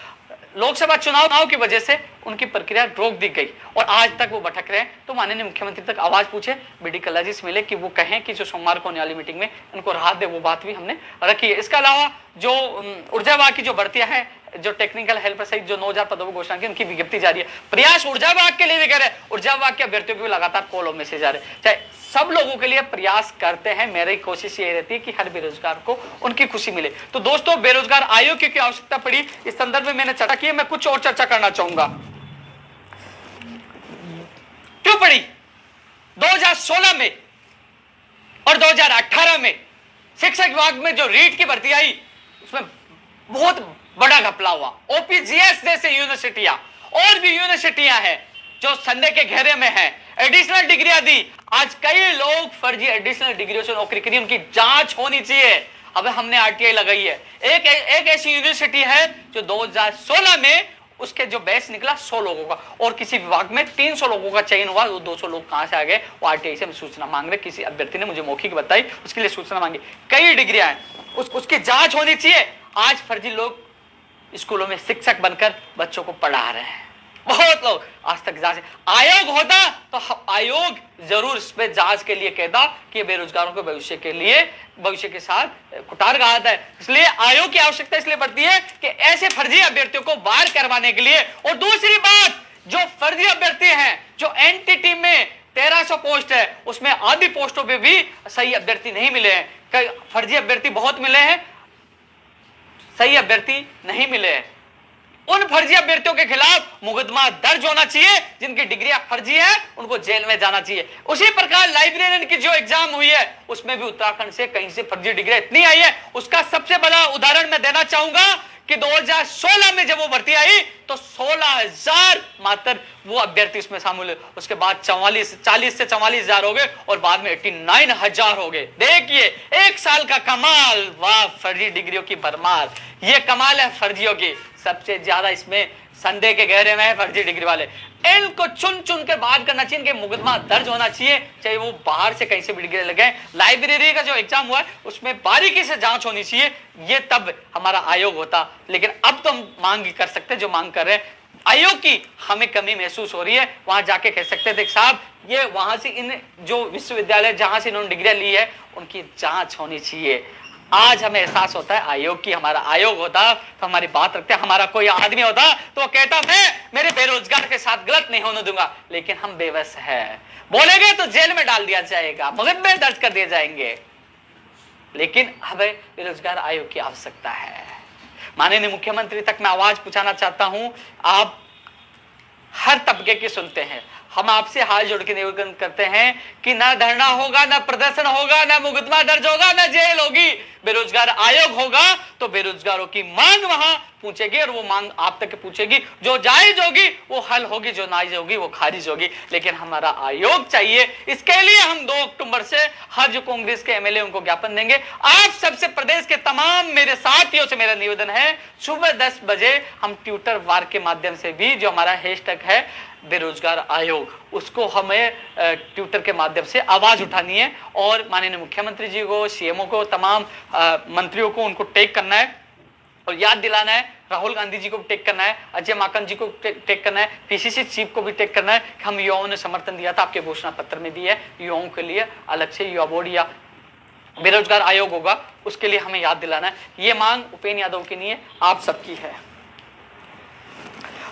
लोकसभा चुनाव की वजह से उनकी प्रक्रिया रोक दी गई और आज तक वो भटक रहे हैं। तो माननीय मुख्यमंत्री तक आवाज पूछे, बीडी कल्ला जी से मिले कि वो कहें कि जो सोमवार को होने वाली मीटिंग में उनको राहत दे, वो बात भी हमने रखी है। इसके अलावा जो ऊर्जा विभाग की जो भर्तियां हैं जो टेक्निकल हेल्पर सहित जो 9000 पदों की घोषणा की, उनकी विज्ञप्ति जारी है। प्रयास ऊर्जा विभाग के लिए भी कर रहे हैं, ऊर्जा विभाग के अभ्यर्थियों को भी लगातार कॉल और मैसेज आ रहे हैं। चाहे सब लोगों के लिए प्रयास करते हैं, मेरी कोशिश ये रहती है कि हर बेरोजगार को उनकी खुशी मिले। तो दोस्तों, बेरोजगार आयोग की आवश्यकता पड़ी, इस संदर्भ में मैंने चर्चा की, मैं कुछ और चर्चा करना चाहूंगा। क्यों पड़ी? 2016 में और 2018 में शिक्षा विभाग में जो रीट की भर्ती आई, उसमें बहुत बड़ा घपला हुआ। ओपीजीएस जैसे यूनिवर्सिटियां और भी यूनिवर्सिटियां हैं जो संदेह के घेरे में हैं, एडिशनल डिग्रियां दी। आज कई लोग फर्जी एडिशनल डिग्रियों से नौकरी करी, उनकी जांच होनी चाहिए। अब हमने आरटीआई लगाई है। एक ऐसी यूनिवर्सिटी है जो 2016 में उसके जो बैच निकला 100 लोगों का, और किसी विभाग में 300 लोगों का चयन हुआ। वो 200 लोग कहां से आ गए? वो आरटीआई से सूचना मांग रहे, किसी अभ्यर्थी ने मुझे मौखिक बताई, उसके लिए सूचना मांगी। कई डिग्रियां हैं, उसकी जांच होनी चाहिए। आज फर्जी लोग स्कूलों में शिक्षक बनकर बच्चों को पढ़ा रहे हैं, बहुत लोग। आज तक जांच आयोग होता तो आयोग जरूर इस पे जांच के लिए कहता कि बेरोजगारों के भविष्य के लिए, भविष्य के साथ कुठार गाता है। इसलिए आयोग की आवश्यकता इसलिए पड़ती है कि ऐसे फर्जी अभ्यर्थियों को बाहर करवाने के लिए। और दूसरी बात, जो फर्जी अभ्यर्थी हैं, जो एनटीटी में 1300 पोस्ट है, उसमें आधी पोस्टों पे भी सही अभ्यर्थी नहीं मिले हैं। कई फर्जी अभ्यर्थी बहुत मिले हैं, सही अभ्यर्थी नहीं मिले हैं। उन फर्जी अभ्यर्थियों के खिलाफ मुकदमा दर्ज होना चाहिए। जिनकी डिग्रियां फर्जी है उनको जेल में जाना चाहिए। उसी प्रकार लाइब्रेरियन की जो एग्जाम हुई है, उसमें भी उत्तराखंड से कहीं से फर्जी डिग्रियां इतनी आई है। उसका सबसे बड़ा उदाहरण मैं देना चाहूंगा कि 2016 में जब वो भर्ती आई तो 16,000 मात्र वो अभ्यर्थी उसमें शामिल हुए। उसके बाद 40 से 44,000 हो गए और बाद में 89,000 हो गए। देखिए, एक साल का कमाल। वाह, फर्जी डिग्रियों की भरमार, ये कमाल है फर्जियों की। सबसे ज्यादा इसमें संदेह के घेरे में है फर्जी डिग्री वाले। इनको चुन चुन के बात करना चाहिए, इनके मुकदमा दर्ज होना चाहिए, चाहे वो बाहर से कहीं से भी डिग्री लगे। लाइब्रेरी का जो एग्जाम हुआ है उसमें बारीकी से जांच होनी चाहिए, ये तब हमारा आयोग होता। लेकिन अब तो हम मांग कर सकते हैं, जो मांग कर रहे हैं आयोग की, हमें कमी महसूस हो रही है। वहां जाके कह सकते थे साहब, ये वहां से इन जो विश्वविद्यालय जहां से इन्होंने डिग्रियां ली है उनकी जांच होनी चाहिए। आज हमें एहसास होता है आयोग की, हमारा आयोग होता तो हमारी बात रखते। हमारा कोई आदमी होता तो वो कहता मैं मेरे बेरोजगार के साथ गलत नहीं होने दूंगा। लेकिन हम बेबस है, बोलेंगे तो जेल में डाल दिया जाएगा, मुकदमे दर्ज कर दिए जाएंगे। लेकिन हमें बेरोजगार आयोग की आवश्यकता है। माननीय मुख्यमंत्री तक मैं आवाज पहुंचाना चाहता हूं, आप हर तबके की सुनते हैं। हम आपसे हाथ जोड़ के निवेदन करते हैं कि ना धरना होगा, ना प्रदर्शन होगा, ना मुकदमा दर्ज होगा, ना जेल होगी। बेरोजगार आयोग होगा तो बेरोजगारों की मांग वहां पूछेगी और वो मांग आप तक पूछेगी। जो जायज होगी वो हल होगी, जो नाजायज होगी वो खारिज होगी। लेकिन हमारा आयोग चाहिए। इसके लिए हम 2 अक्टूबर से हर जो कांग्रेस के एमएलए उनको ज्ञापन देंगे। आप सबसे प्रदेश के तमाम मेरे साथियों से मेरा निवेदन है, सुबह 10 बजे हम ट्विटर वार के माध्यम से भी, जो हमारा हैशटैग है बेरोजगार आयोग, उसको हमें ट्विटर के माध्यम से आवाज उठानी है और माननीय मुख्यमंत्री जी को, सीएमओ को, तमाम मंत्रियों को उनको टेक करना है और याद दिलाना है। राहुल गांधी जी को भी टेक करना है, अजय माकन जी को टेक करना है, पीसीसी चीफ को भी टेक करना है। हम युवाओं ने समर्थन दिया था, आपके घोषणा पत्र में भी है, युवाओं के लिए अलग से युवा बोर्ड या बेरोजगार आयोग होगा, उसके लिए हमें याद दिलाना है। ये मांग उपेंद्र यादव की नहीं है, आप सबकी है।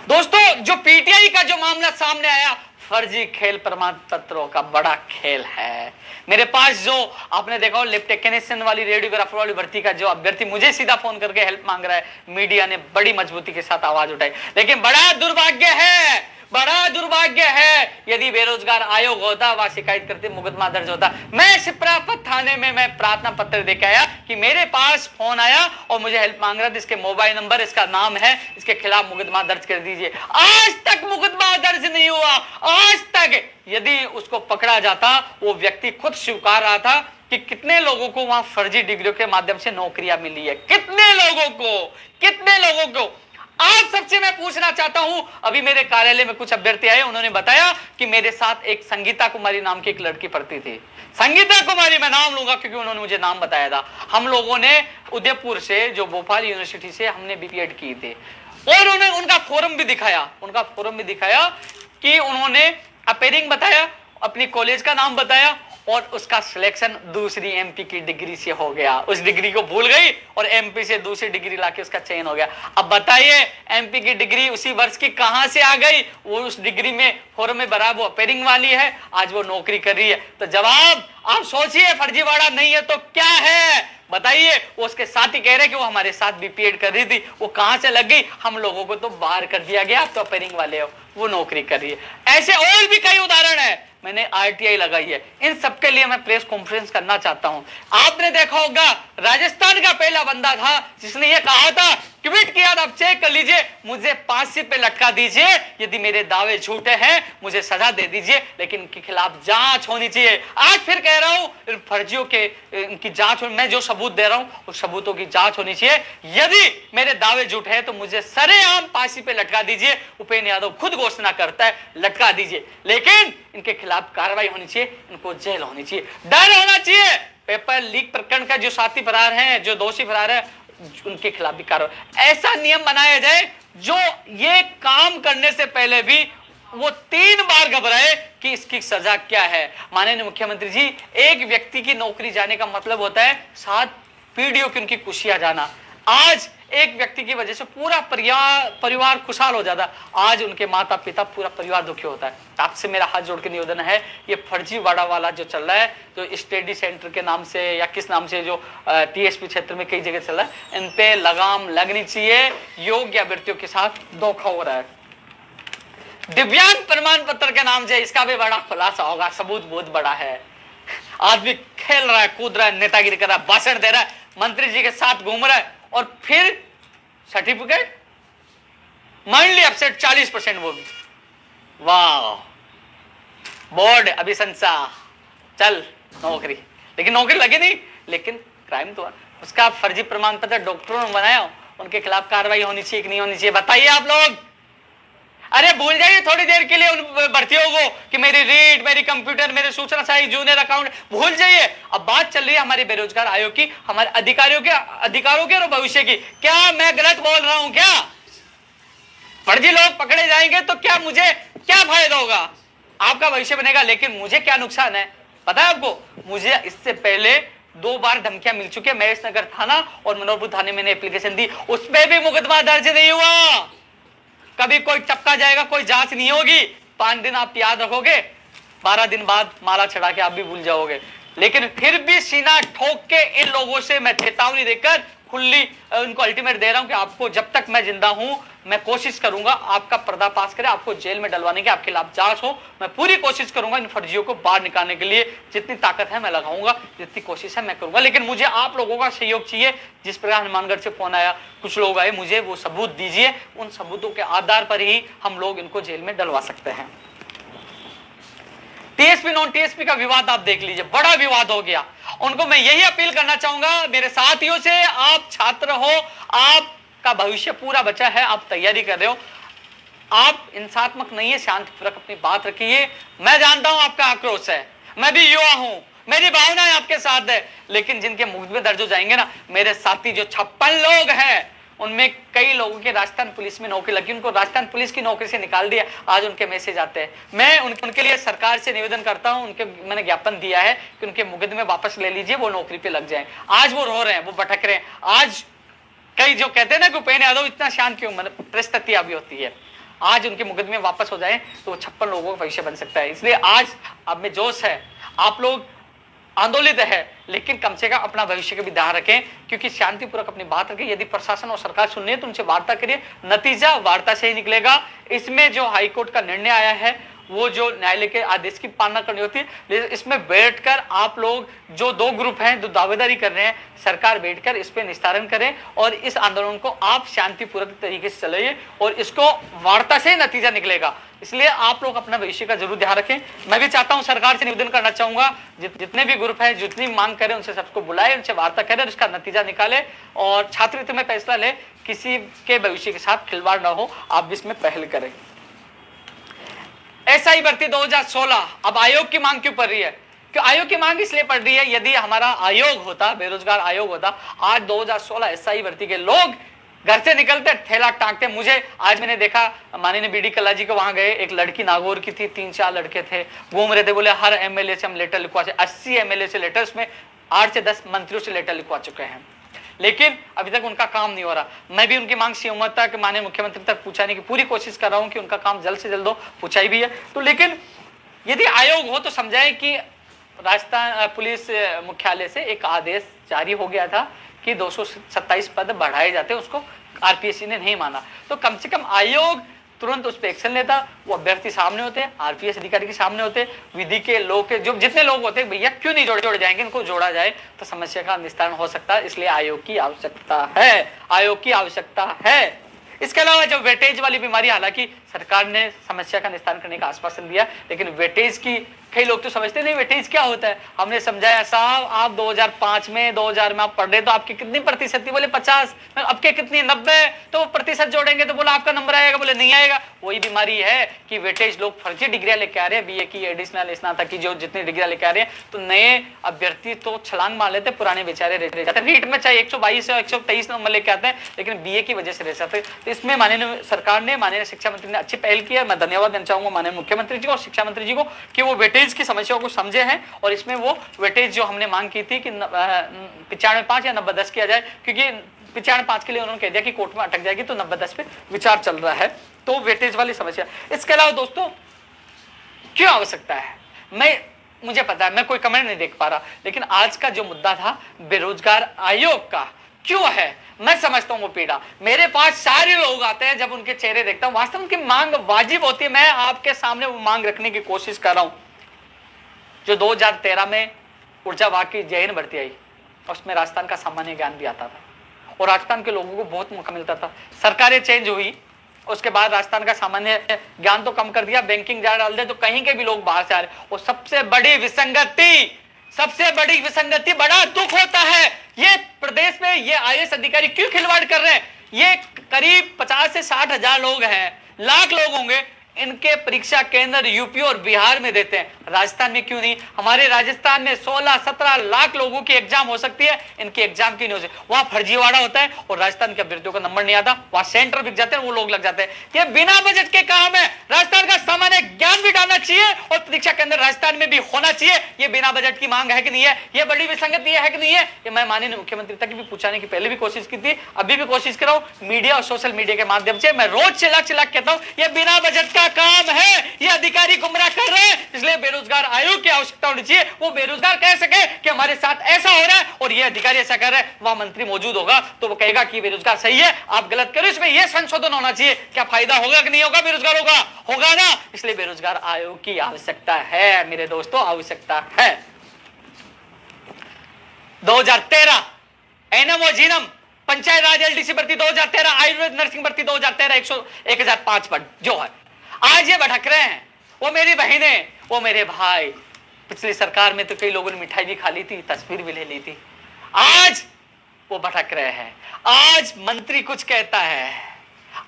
दोस्तों, जो पीटीआई का जो मामला सामने आया, फर्जी खेल प्रमाण पत्रों का बड़ा खेल है। मेरे पास जो आपने देखा लिफ्ट टेक्नीशियन वाली, रेडियोग्राफर वाली भर्ती का जो अभ्यर्थी मुझे सीधा फोन करके हेल्प मांग रहा है, मीडिया ने बड़ी मजबूती के साथ आवाज उठाई। लेकिन बड़ा दुर्भाग्य है, बड़ा दुर्भाग्य है, यदि बेरोजगार आयोग होता, वहां शिकायत करते, मुकदमा दर्ज होता। मैं सिप्रापत थाने में मैं प्रार्थना पत्र देके आया कि मेरे पास फोन आया और मुझे हेल्प मांग रहा था, इसके मोबाइल नंबर, इसका नाम है, इसके खिलाफ मुकदमा दर्ज कर दीजिए। आज तक मुकदमा दर्ज नहीं हुआ। आज तक यदि उसको पकड़ा जाता, वो व्यक्ति खुद स्वीकार रहा था कि कितने लोगों को वहां फर्जी डिग्रियों के माध्यम से नौकरियां मिली है, कितने लोगों को। आज सबसे मैं पूछना चाहता हूं, अभी मेरे कार्यालय में कुछ अभ्यर्थी आए, उन्होंने बताया कि मेरे साथ एक संगीता कुमारी नाम की एक लड़की पढ़ती थी। संगीता कुमारी, मैं नाम लूंगा क्योंकि उन्होंने मुझे नाम बताया था। हम लोगों ने उदयपुर से, जो भोपाल यूनिवर्सिटी से हमने बीपीएड की थी, और उन्होंने उनका फोरम भी दिखाया कि उन्होंने अपेयरिंग बताया, अपनी कॉलेज का नाम बताया और उसका सिलेक्शन दूसरी एमपी की डिग्री से हो गया। उस डिग्री को भूल गई और एमपी से दूसरी डिग्री लाके उसका चयन हो गया। अब बताइए एमपी की डिग्री उसी वर्ष की कहां से आ गई? वो उस डिग्री में फॉर्म में भरा, वो अपेयरिंग वाली है, आज वो नौकरी कर रही है। तो जवाब आप सोचिए, फर्जीवाड़ा नहीं है तो क्या है बताइए? वो उसके साथ ही कह रहे कि वो हमारे साथ बीपीएड कर रही थी, वो कहां से लग गई? हम लोगों को तो बाहर कर दिया गया, आप तो अपेयरिंग वाले हो, वो नौकरी कर रही है। ऐसे और भी कई उदाहरण है, मैंने आरटीआई लगाई है। इन सबके लिए मैं प्रेस कॉन्फ्रेंस करना चाहता हूं। आपने देखा होगा राजस्थान का पहला बंदा था जिसने ये कहा था, ट्वीट किया था, आप चेक कर लीजिए, मुझे फांसी पे लटका दीजिए, यदि मेरे दावे झूठे हैं मुझे सजा दे दीजिए, लेकिन इनके खिलाफ जांच होनी चाहिए। आज फिर कह रहा हूं, इन फर्जियों के इनकी जांच, मैं जो सबूत दे रहा हूं उस सबूतों की जांच होनी चाहिए। यदि मेरे दावे झूठे हैं तो मुझे सरेआम फांसी पे लटका दीजिए। उपेंद्र यादव खुद घोषणा करता है, लटका दीजिए, लेकिन इनके खिलाफ कार्रवाई होनी चाहिए, इनको जेल होनी चाहिए, डर होना चाहिए। पेपर लीक प्रकरण का जो साथी फरार हैं, जो दोषी फरार है, उनके खिलाफ भी कार्रवाई। ऐसा नियम बनाया जाए जो ये काम करने से पहले भी वो 3 बार घबराए कि इसकी सजा क्या है। माननीय मुख्यमंत्री जी, एक व्यक्ति की नौकरी जाने का मतलब होता है 7 पीढ़ियों की उनकी खुशियां जाना। आज एक व्यक्ति की वजह से पूरा परिवार खुशहाल हो जाता, आज उनके माता पिता पूरा परिवार दुखी होता है। आपसे मेरा हाथ जोड़ के निवेदन है, ये फर्जीवाड़ा वाला जो चल रहा है, जो स्टडी सेंटर के नाम से या किस नाम से जो टीएसपी क्षेत्र में कई जगह चल रहा है, इन पे लगाम लगनी चाहिए। योग्य अभ्यर्थियों के साथ धोखा हो रहा है। दिव्यांग प्रमाण पत्र के नाम से इसका भी बड़ा खुलासा होगा, सबूत बहुत बड़ा है। आदमी खेल रहा है, कूद रहा है, नेतागिरी कर रहा है, भाषण दे रहा है, मंत्री जी के साथ घूम रहा है, और फिर सर्टिफिकेट माइंडली अपसेट 40% वो भी। वाह, बोर्ड अभिशंसा, चल नौकरी, लेकिन नौकरी लगी नहीं, लेकिन क्राइम तो उसका फर्जी प्रमाण पत्र डॉक्टरों ने बनाया, उनके खिलाफ कार्रवाई होनी चाहिए कि नहीं होनी चाहिए? बताइए आप लोग। अरे भूल जाइए थोड़ी देर के लिए उन भर्तियों को कि मेरी रीड, मेरी कंप्यूटर, मेरे सूचना सहायक, जूनियर अकाउंट, भूल जाइए। अब बात चल रही है हमारे बेरोजगार आयोग की, हमारे अधिकारों के और भविष्य की। क्या मैं गलत बोल रहा हूं? क्या फर्जी लोग पकड़े जाएंगे तो क्या मुझे क्या फायदा होगा? आपका भविष्य बनेगा, लेकिन मुझे क्या नुकसान है पता है आपको? मुझे इससे पहले 2 बार धमकियां मिल चुकी है। महेश नगर थाना और मनोहरपुर थाने मैंने एप्लीकेशन दी, उसमें भी मुकदमा दर्ज नहीं हुआ। कभी कोई चपका जाएगा, कोई जांच नहीं होगी। 5 दिन आप याद रखोगे, 12 दिन बाद माला चढ़ा के आप भी भूल जाओगे। लेकिन फिर भी सीना ठोक के इन लोगों से मैं चेतावनी देकर खुली उनको अल्टीमेट दे रहा हूं कि आपको जब तक मैं जिंदा हूं मैं कोशिश करूंगा आपका पर्दाफाश करे, आपको जेल में डलवाने की, आपके खिलाफ जांच हो। मैं पूरी कोशिश करूंगा इन फर्जियों को बाहर निकालने के लिए, जितनी ताकत है मैं लगाऊंगा, जितनी कोशिश है मैं करूंगा। लेकिन मुझे आप लोगों का सहयोग चाहिए। जिस प्रकार हनुमानगढ़ से फोन आया, कुछ लोग आए, मुझे वो सबूत दीजिए, उन सबूतों के आधार पर ही हम लोग इनको जेल में डलवा सकते हैं। टीएसपी नॉन टीएसपी का विवाद आप देख लीजिए, बड़ा विवाद हो गया। उनको मैं यही अपील करना चाहूंगा मेरे साथियों से, आप छात्र हो, आपका भविष्य पूरा बचा है, आप तैयारी कर रहे हो, आप हिंसात्मक नहीं है, शांतिपूर्वक अपनी बात रखिए। मैं जानता हूं आपका आक्रोश है, मैं भी युवा हूं, मेरी भावनाएं आपके साथ है, लेकिन जिनके मुकदमे दर्ज हो जाएंगे ना, मेरे साथी जो 56 लोग हैं, उनमें कई लोगों के राजस्थान पुलिस में नौकरी लगी, उनको राजस्थान पुलिस की नौकरी से निकाल दिया, आज उनके मैसेज आते हैं। मैं उनके लिए सरकार से निवेदन करता हूं, मैंने ज्ञापन दिया है कि उनके मुकदमे वापस ले लीजिए, वो नौकरी पे लग जाएं। आज वो रो रहे हैं, वो भटक रहे हैं। आज कई जो कहते हैं ना कि उपेंद्र यादव इतना शांत क्यों, मतलब परिस्थितियां भी होती है, आज उनके मुकदमे वापस हो जाए तो 56 लोगों का भविष्य बन सकता है। इसलिए आज अब में जोश है, आप लोग आंदोलित है, लेकिन कम से कम अपना भविष्य का भी ध्यान रखें, क्योंकि शांतिपूर्वक अपनी बात रखें। यदि प्रशासन और सरकार सुन रही है तो उनसे वार्ता करिए, नतीजा वार्ता से ही निकलेगा। इसमें जो हाईकोर्ट का निर्णय आया है, वो जो न्यायालय के आदेश की पालना करनी होती है, लेकिन इसमें बैठकर आप लोग जो 2 ग्रुप हैं जो दावेदारी कर रहे हैं, सरकार बैठकर इस पे निस्तारण करें और इस आंदोलन को आप शांतिपूर्वक तरीके से चलाइए और इसको वार्ता से नतीजा निकलेगा। इसलिए आप लोग अपना भविष्य का जरूर ध्यान रखें। मैं भी चाहता हूं, सरकार से निवेदन करना चाहूंगा, जितने भी ग्रुप है, जितनी मांग करें, उनसे सबको बुलाए, उनसे वार्ता करें, उसका नतीजा निकाले और छात्रवृत्ति में फैसला ले, किसी के भविष्य के साथ खिलवाड़ ना हो, आप भी इसमें पहल करें। एसआई भर्ती 2016, अब आयोग की मांग क्यों पड़ रही है? क्यों आयोग की मांग इसलिए पड़ रही है, यदि हमारा आयोग होता, बेरोजगार आयोग होता, आज 2016 एसआई भर्ती के लोग घर से निकलते ठेला टांगते। मुझे आज मैंने देखा, माननीय बीडी कल्ला जी को वहां गए, एक लड़की नागौर की थी, 3-4 लड़के थे, घूम रहे थे, बोले हर एमएलए से हम लेटर लिखवा चुके, 80 एमएलए से लेटर, उसमें 8 से 10 मंत्रियों से लेटर लिखवा चुके हैं, लेकिन अभी तक उनका काम नहीं हो रहा। मैं भी उनकी मांग सीएम तक, माननीय मुख्यमंत्री तक पहुंचाने की पूरी कोशिश कर रहा हूं कि उनका काम जल्द से जल्द हो, पहुंचाई भी है। तो लेकिन यदि आयोग हो तो समझाए कि राजस्थान पुलिस मुख्यालय से एक आदेश जारी हो गया था कि 227 पद बढ़ाए जाते, उसको आरपीएससी ने नहीं माना, तो कम से कम आयोग तुरंत उस पर एक्शन लेता। वो अभ्यर्थी सामने होते, आरपीएस अधिकारी के सामने होते, विधि के लोग के जो जितने लोग होते, भैया क्यों नहीं जोड़े जाएंगे, इनको जोड़ा जाए तो समस्या का निस्तारण हो सकता है। इसलिए आयोग की आवश्यकता है, आयोग की आवश्यकता है। इसके अलावा जो वेटेज वाली बीमारी, हालांकि सरकार ने समस्या का निस्तारण करने का आश्वासन दिया, लेकिन वेटेज की कई लोग तो समझते नहीं वेटेज क्या होता है। हमने समझाया, साहब आप 2005 में 2000 में आप पढ़ रहे तो आपकी कितनी प्रतिशत थी, बोले 50, अब के कितनी 90, तो प्रतिशत जोड़ेंगे तो बोला आपका नंबर आएगा, बोले नहीं आएगा। वही बीमारी है कि वेटेज, लोग फर्जी डिग्रियां लेके आ रहे हैं, बीए की, एडिशनल, स्नातक की, जो जितनी डिग्रियां लेके आ रहे हैं, तो नए अभ्यर्थी तो छलांग मार लेते, पुराने बेचारे रह जाते। रीट में चाहे 122 या 123 नंबर लेके आते हैं, लेकिन बीए की वजह से रह जाते। तो इसमें माननीय सरकार ने, माननीय शिक्षा मंत्री ने अच्छी पहल की है। मैं धन्यवाद देना चाहूंगा माननीय मुख्यमंत्री जी को और शिक्षा मंत्री जी को कि वो वेटेज की समस्या को समझे हैं, और इसमें वो वेटेज जो हमने मांग की थी कि 95/5 या 90/10 किया जाए, क्योंकि 95/5 के लिए उन्होंने कह दिया कि कोर्ट में अटक जाएगी, तो 90/10 पे विचार चल रहा है। तो वेटेज वाली समस्या। इसके अलावा दोस्तों क्यों आवश्यकता है, मुझे पता है मैं कोई कमेंट नहीं देख पा रहा, लेकिन आज का जो मुद्दा था बेरोजगार आयोग का, क्यों है मैं समझता हूं वो पीड़ा। मेरे पास सारे लोग आते हैं, जब उनके चेहरे देखता हूं, वास्तव में उनकी मांग वाजिब होती है। मैं आपके सामने वो मांग रखने की कोशिश कर रहा हूं। जो 2013 में ऊर्जा विभाग की जैन भर्ती आई, उसमें राजस्थान का सामान्य ज्ञान भी आता था, और राजस्थान के लोगों को बहुत मौका मिलता था। सरकारें चेंज हुई, उसके बाद राजस्थान का सामान्य ज्ञान तो कम कर दिया, बैंकिंग जा डाल दे, तो कहीं के भी लोग बाहर से आ रहे। और सबसे बड़ी विसंगति, बड़ा दुख होता है, ये प्रदेश में ये आईएएस अधिकारी क्यों खिलवाड़ कर रहे हैं। ये करीब 50 से 60 हजार लोग हैं, लाख लोग होंगे, इनके परीक्षा केंद्र यूपी और बिहार में देते हैं, राजस्थान में क्यों नहीं। हमारे राजस्थान में 16-17 लाख लोगों की एग्जाम हो सकती है, इनकी एग्जाम क्यों नहीं हो सकती। वहां फर्जीवाड़ा होता है और राजस्थान के अभ्यर्थियों का नंबर नहीं आता, वहां सेंटर बिक जाते हैं, वो लोग लग जाते हैं। ये बिना बजट के काम है। राजस्थान का सामान्य ज्ञान भी डालना चाहिए और परीक्षा केंद्र राजस्थान में भी होना चाहिए। ये बिना बजट की मांग है कि नहीं है, ये बड़ी विसंगति है कि नहीं है। ये मैं माननीय मुख्यमंत्री तक भी पूछाने की पहले भी कोशिश की थी, अभी भी कोशिश कर रहा हूं, मीडिया और सोशल मीडिया के माध्यम से मैं रोज चिल्ला कहता हूं, ये बिना बजट का काम है, ये अधिकारी गुमराह कर रहे हैं। इसलिए बेरोजगार आयोग की आवश्यकता होनी चाहिए। वो बेरोजगार कह सके कि हमारे साथ ऐसा हो रहा है और ये अधिकारी ऐसा कर रहा है, वहां मंत्री मौजूद होगा तो वो कहेगा कि बेरोजगार सही है, आप गलत करें, इसमें यह संशोधन होना चाहिए। क्या फायदा होगा कि नहीं होगा बेरोजगारों का, होगा ना। इसलिए बेरोजगार आयोग की आवश्यकता है मेरे दोस्तों, आवश्यकता है। 2013 एनएम और जीनम पंचायत राज एलडीसी भर्ती 2013, आयुर्वेद नर्सिंग भर्ती 2013 1005 पद जो है, आज ये भटक रहे हैं। वो मेरी बहनें, वो मेरे भाई, पिछली सरकार में तो कई लोगों ने मिठाई भी खा ली थी, तस्वीर भी ले ली थी, आज वो भटक रहे हैं। आज मंत्री कुछ कहता है,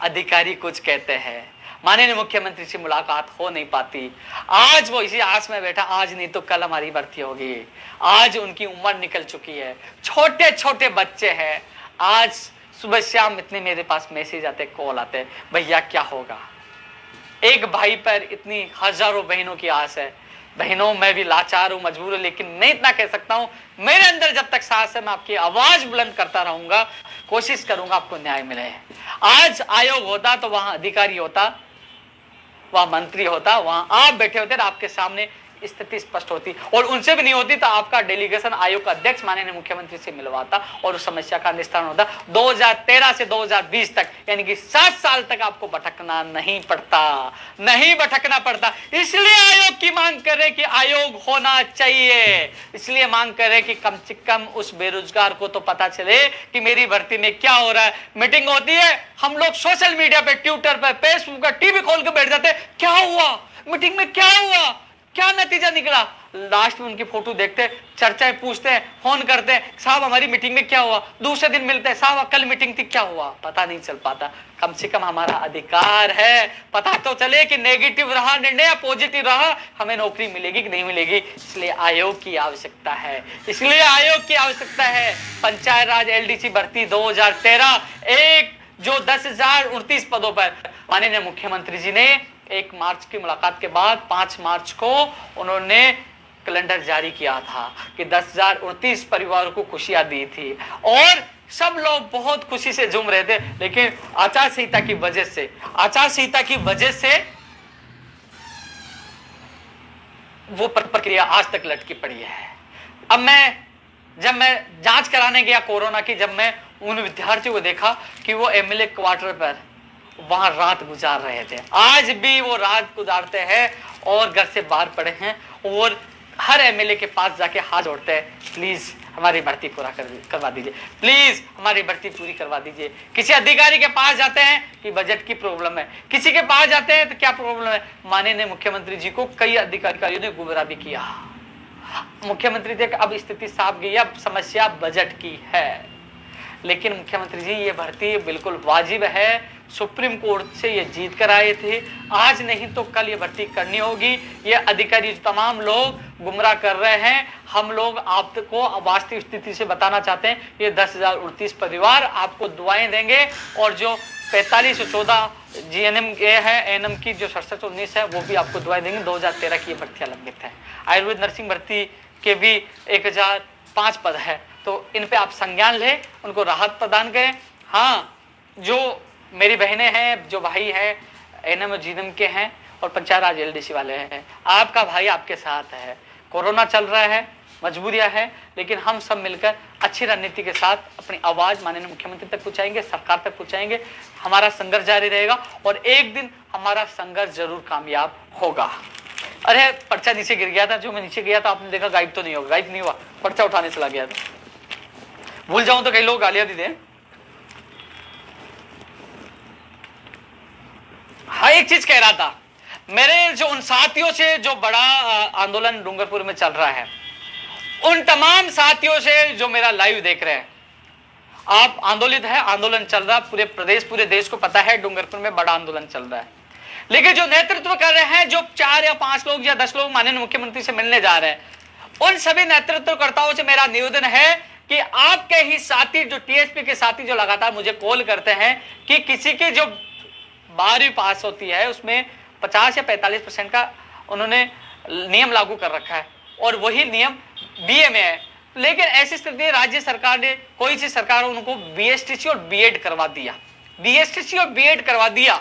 अधिकारी कुछ कहते हैं, माननीय मुख्यमंत्री से मुलाकात हो नहीं पाती। आज वो इसी आस में बैठा, आज नहीं तो कल हमारी भर्ती होगी। आज उनकी उम्र निकल चुकी है, छोटे छोटे बच्चे हैं। आज सुबह शाम इतने मेरे पास मैसेज आते, कॉल आते, भैया क्या होगा। एक भाई पर इतनी हजारों बहनों की आस है। बहनों, मैं भी लाचार हूं, मजबूर हूं, लेकिन मैं इतना कह सकता हूं, मेरे अंदर जब तक सांस है मैं आपकी आवाज बुलंद करता रहूंगा, कोशिश करूंगा आपको न्याय मिले। आज आयोग होता तो वहां अधिकारी होता, वहां मंत्री होता, वहां आप बैठे होते, आपके सामने स्थिति स्पष्ट होती, और उनसे भी नहीं होती तो आपका डेलीगेशन आयोग का अध्यक्ष माननीय मुख्यमंत्री से मिलवाता और उस समस्या का निस्तारण होता। 2013 से 2020 तक, यानी कि 7 साल तक आपको भटकना नहीं भटकना पड़ता। इसलिए आयोग की मांग कर रहे कि आयोग होना चाहिए। इसलिए मांग कर रहे कि कम से कम उस बेरोजगार को तो पता चले कि मेरी भर्ती में क्या हो रहा है। मीटिंग होती है, हम लोग सोशल मीडिया पे, ट्विटर पे, फेसबुक पे, टीवी खोल के बैठ जाते, क्या हुआ मीटिंग में, क्या हुआ, क्या नतीजा निकला। लास्ट में उनकी फोटो देखते, चर्चाएं पूछते हैं, फोन करते हैं, साहब हमारी मीटिंग में क्या हुआ। दूसरे दिन मिलते हैं, साहब कल मीटिंग थी, क्या हुआ, पता नहीं चल पाता। कम से कम हमारा अधिकार है, पता तो चले कि नेगेटिव रहा निर्णय या पॉजिटिव रहा, हमें नौकरी मिलेगी कि नहीं मिलेगी। इसलिए आयोग की आवश्यकता है, इसलिए आयोग की आवश्यकता है। पंचायत राज एलडीसी भर्ती 2013 एक जो 10,029 पदों पर माननीय मुख्यमंत्री जी ने 1 मार्च की मुलाकात के बाद 5 मार्च को उन्होंने कैलेंडर जारी किया था कि 10,029 परिवारों को खुशियां दी थी और सब लोग बहुत खुशी से झूम रहे थे। लेकिन आचार संहिता की वजह से वो प्रक्रिया आज तक लटकी पड़ी है। अब जब मैं जांच कराने गया कोरोना की, जब मैं उन विद्यार्थियों को देखा कि वो एमएलए क्वार्टर पर वहां रात गुजार रहे थे, आज भी वो रात गुजारते हैं और घर से बाहर पड़े हैं और हर एमएलए के पास जाके हाथ जोड़ते हैं, प्लीज हमारी भर्ती पूरा करवा दीजिए, प्लीज हमारी भर्ती पूरी करवा दीजिए। किसी अधिकारी के पास जाते हैं कि बजट की प्रॉब्लम है, किसी के पास जाते हैं तो क्या प्रॉब्लम है। माननीय मुख्यमंत्री जी को कई अधिकारियों ने गुमराह भी किया। मुख्यमंत्री जी अब स्थिति साफ गई, अब समस्या बजट की है। लेकिन मुख्यमंत्री जी ये भर्ती बिल्कुल वाजिब है, सुप्रीम कोर्ट से ये जीत कर आए थे, आज नहीं तो कल ये भर्ती करनी होगी। ये अधिकारी तमाम लोग गुमराह कर रहे हैं। हम लोग आपको वास्तविक स्थिति से बताना चाहते हैं, ये 10,029 परिवार आपको दुआएं देंगे और जो 4514 जीएनएम है, एएनएम की जो 6719 है, वो भी आपको दुआएं देंगे। 2013 की ये भर्तियां लंबित है। आयुर्वेद नर्सिंग भर्ती के भी 1005 पद है, तो इन पे आप संज्ञान लें, उनको राहत प्रदान करें। हाँ, जो मेरी बहनें हैं, जो भाई है एएनएम और जीएनएम के हैं और पंचायत राज एलडीसी वाले हैं, आपका भाई आपके साथ है। कोरोना चल रहा है, मजबूरियां है, लेकिन हम सब मिलकर अच्छी रणनीति के साथ अपनी आवाज माननीय मुख्यमंत्री तक पहुंचाएंगे, सरकार तक पहुंचाएंगे। हमारा संघर्ष जारी रहेगा और एक दिन हमारा संघर्ष जरूर कामयाब होगा। अरे पर्चा नीचे गिर गया था, जो मैं नीचे गया था आपने देखा, गायब तो नहीं होगा, गायब नहीं हुआ, पर्चा उठाने चला गया था। भूल जाऊं तो कई लोग गालियां भी दें। हाँ, एक चीज कह रहा था, मेरे जो उन साथियों से जो बड़ा आंदोलन डूंगरपुर में चल रहा है, उन तमाम साथियों से जो मेरा लाइव देख रहे हैं, आप आंदोलित है, आंदोलन चल रहा, पूरे प्रदेश पूरे देश को पता है डूंगरपुर में बड़ा आंदोलन चल रहा है। लेकिन जो नेतृत्व कर रहे हैं, जो 4 या 5 लोग या 10 लोग माननीय मुख्यमंत्री से मिलने जा रहे हैं, उन सभी नेतृत्वकर्ताओं से मेरा निवेदन है कि आपके ही साथी जो टीएसपी के साथी जो लगातार मुझे कॉल करते हैं कि किसी की जो 12वीं पास होती है उसमें 50 या 45% का उन्होंने नियम लागू कर रखा है और वही नियम बीए में है। लेकिन ऐसी स्थिति राज्य सरकार ने, कोई सी सरकार उनको बीएसटीसी और बीएड करवा दिया, बीएसटीसी और बीएड करवा दिया।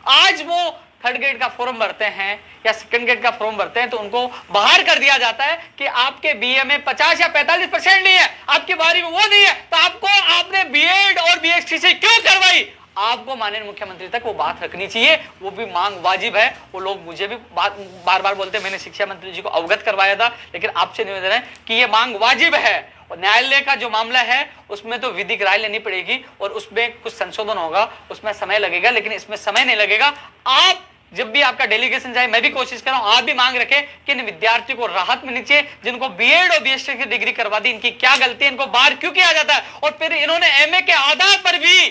आज वो थर्ड ग्रेड का फॉर्म भरते हैं या सेकंड ग्रेड का फॉर्म भरते हैं तो उनको बाहर कर दिया जाता है कि आपके बीए में 50 या 45% नहीं है, आपकी 12वीं में वो नहीं है, तो आपने बीएड और बीएसटीसी क्यों करवाई। आपको माननीय मुख्यमंत्री तक वो बात रखनी चाहिए, वो भी मांग वाजिब है। वो लोग मुझे भी बार बार बोलते हैं, मैंने शिक्षा मंत्री जी को अवगत करवाया था, लेकिन आपसे निवेदन है कि ये मांग वाजिब है। और न्यायालय का जो मामला है उसमें तो विधिक राय लेनी पड़ेगी और उसमें कुछ संशोधन होगा, उसमें समय लगेगा, लेकिन इसमें समय नहीं लगेगा। आप जब भी आपका डेलीगेशन जाए, मैं भी कोशिश कर रहा हूं, आप भी मांग रखें कि इन विद्यार्थियों को राहत मिलनी चाहिए, जिनको बीएड और बीएससी की डिग्री करवा दी, इनकी क्या गलती है, इनको बाहर क्यों किया जाता है, और फिर इन्होंने एमए के आधार पर भी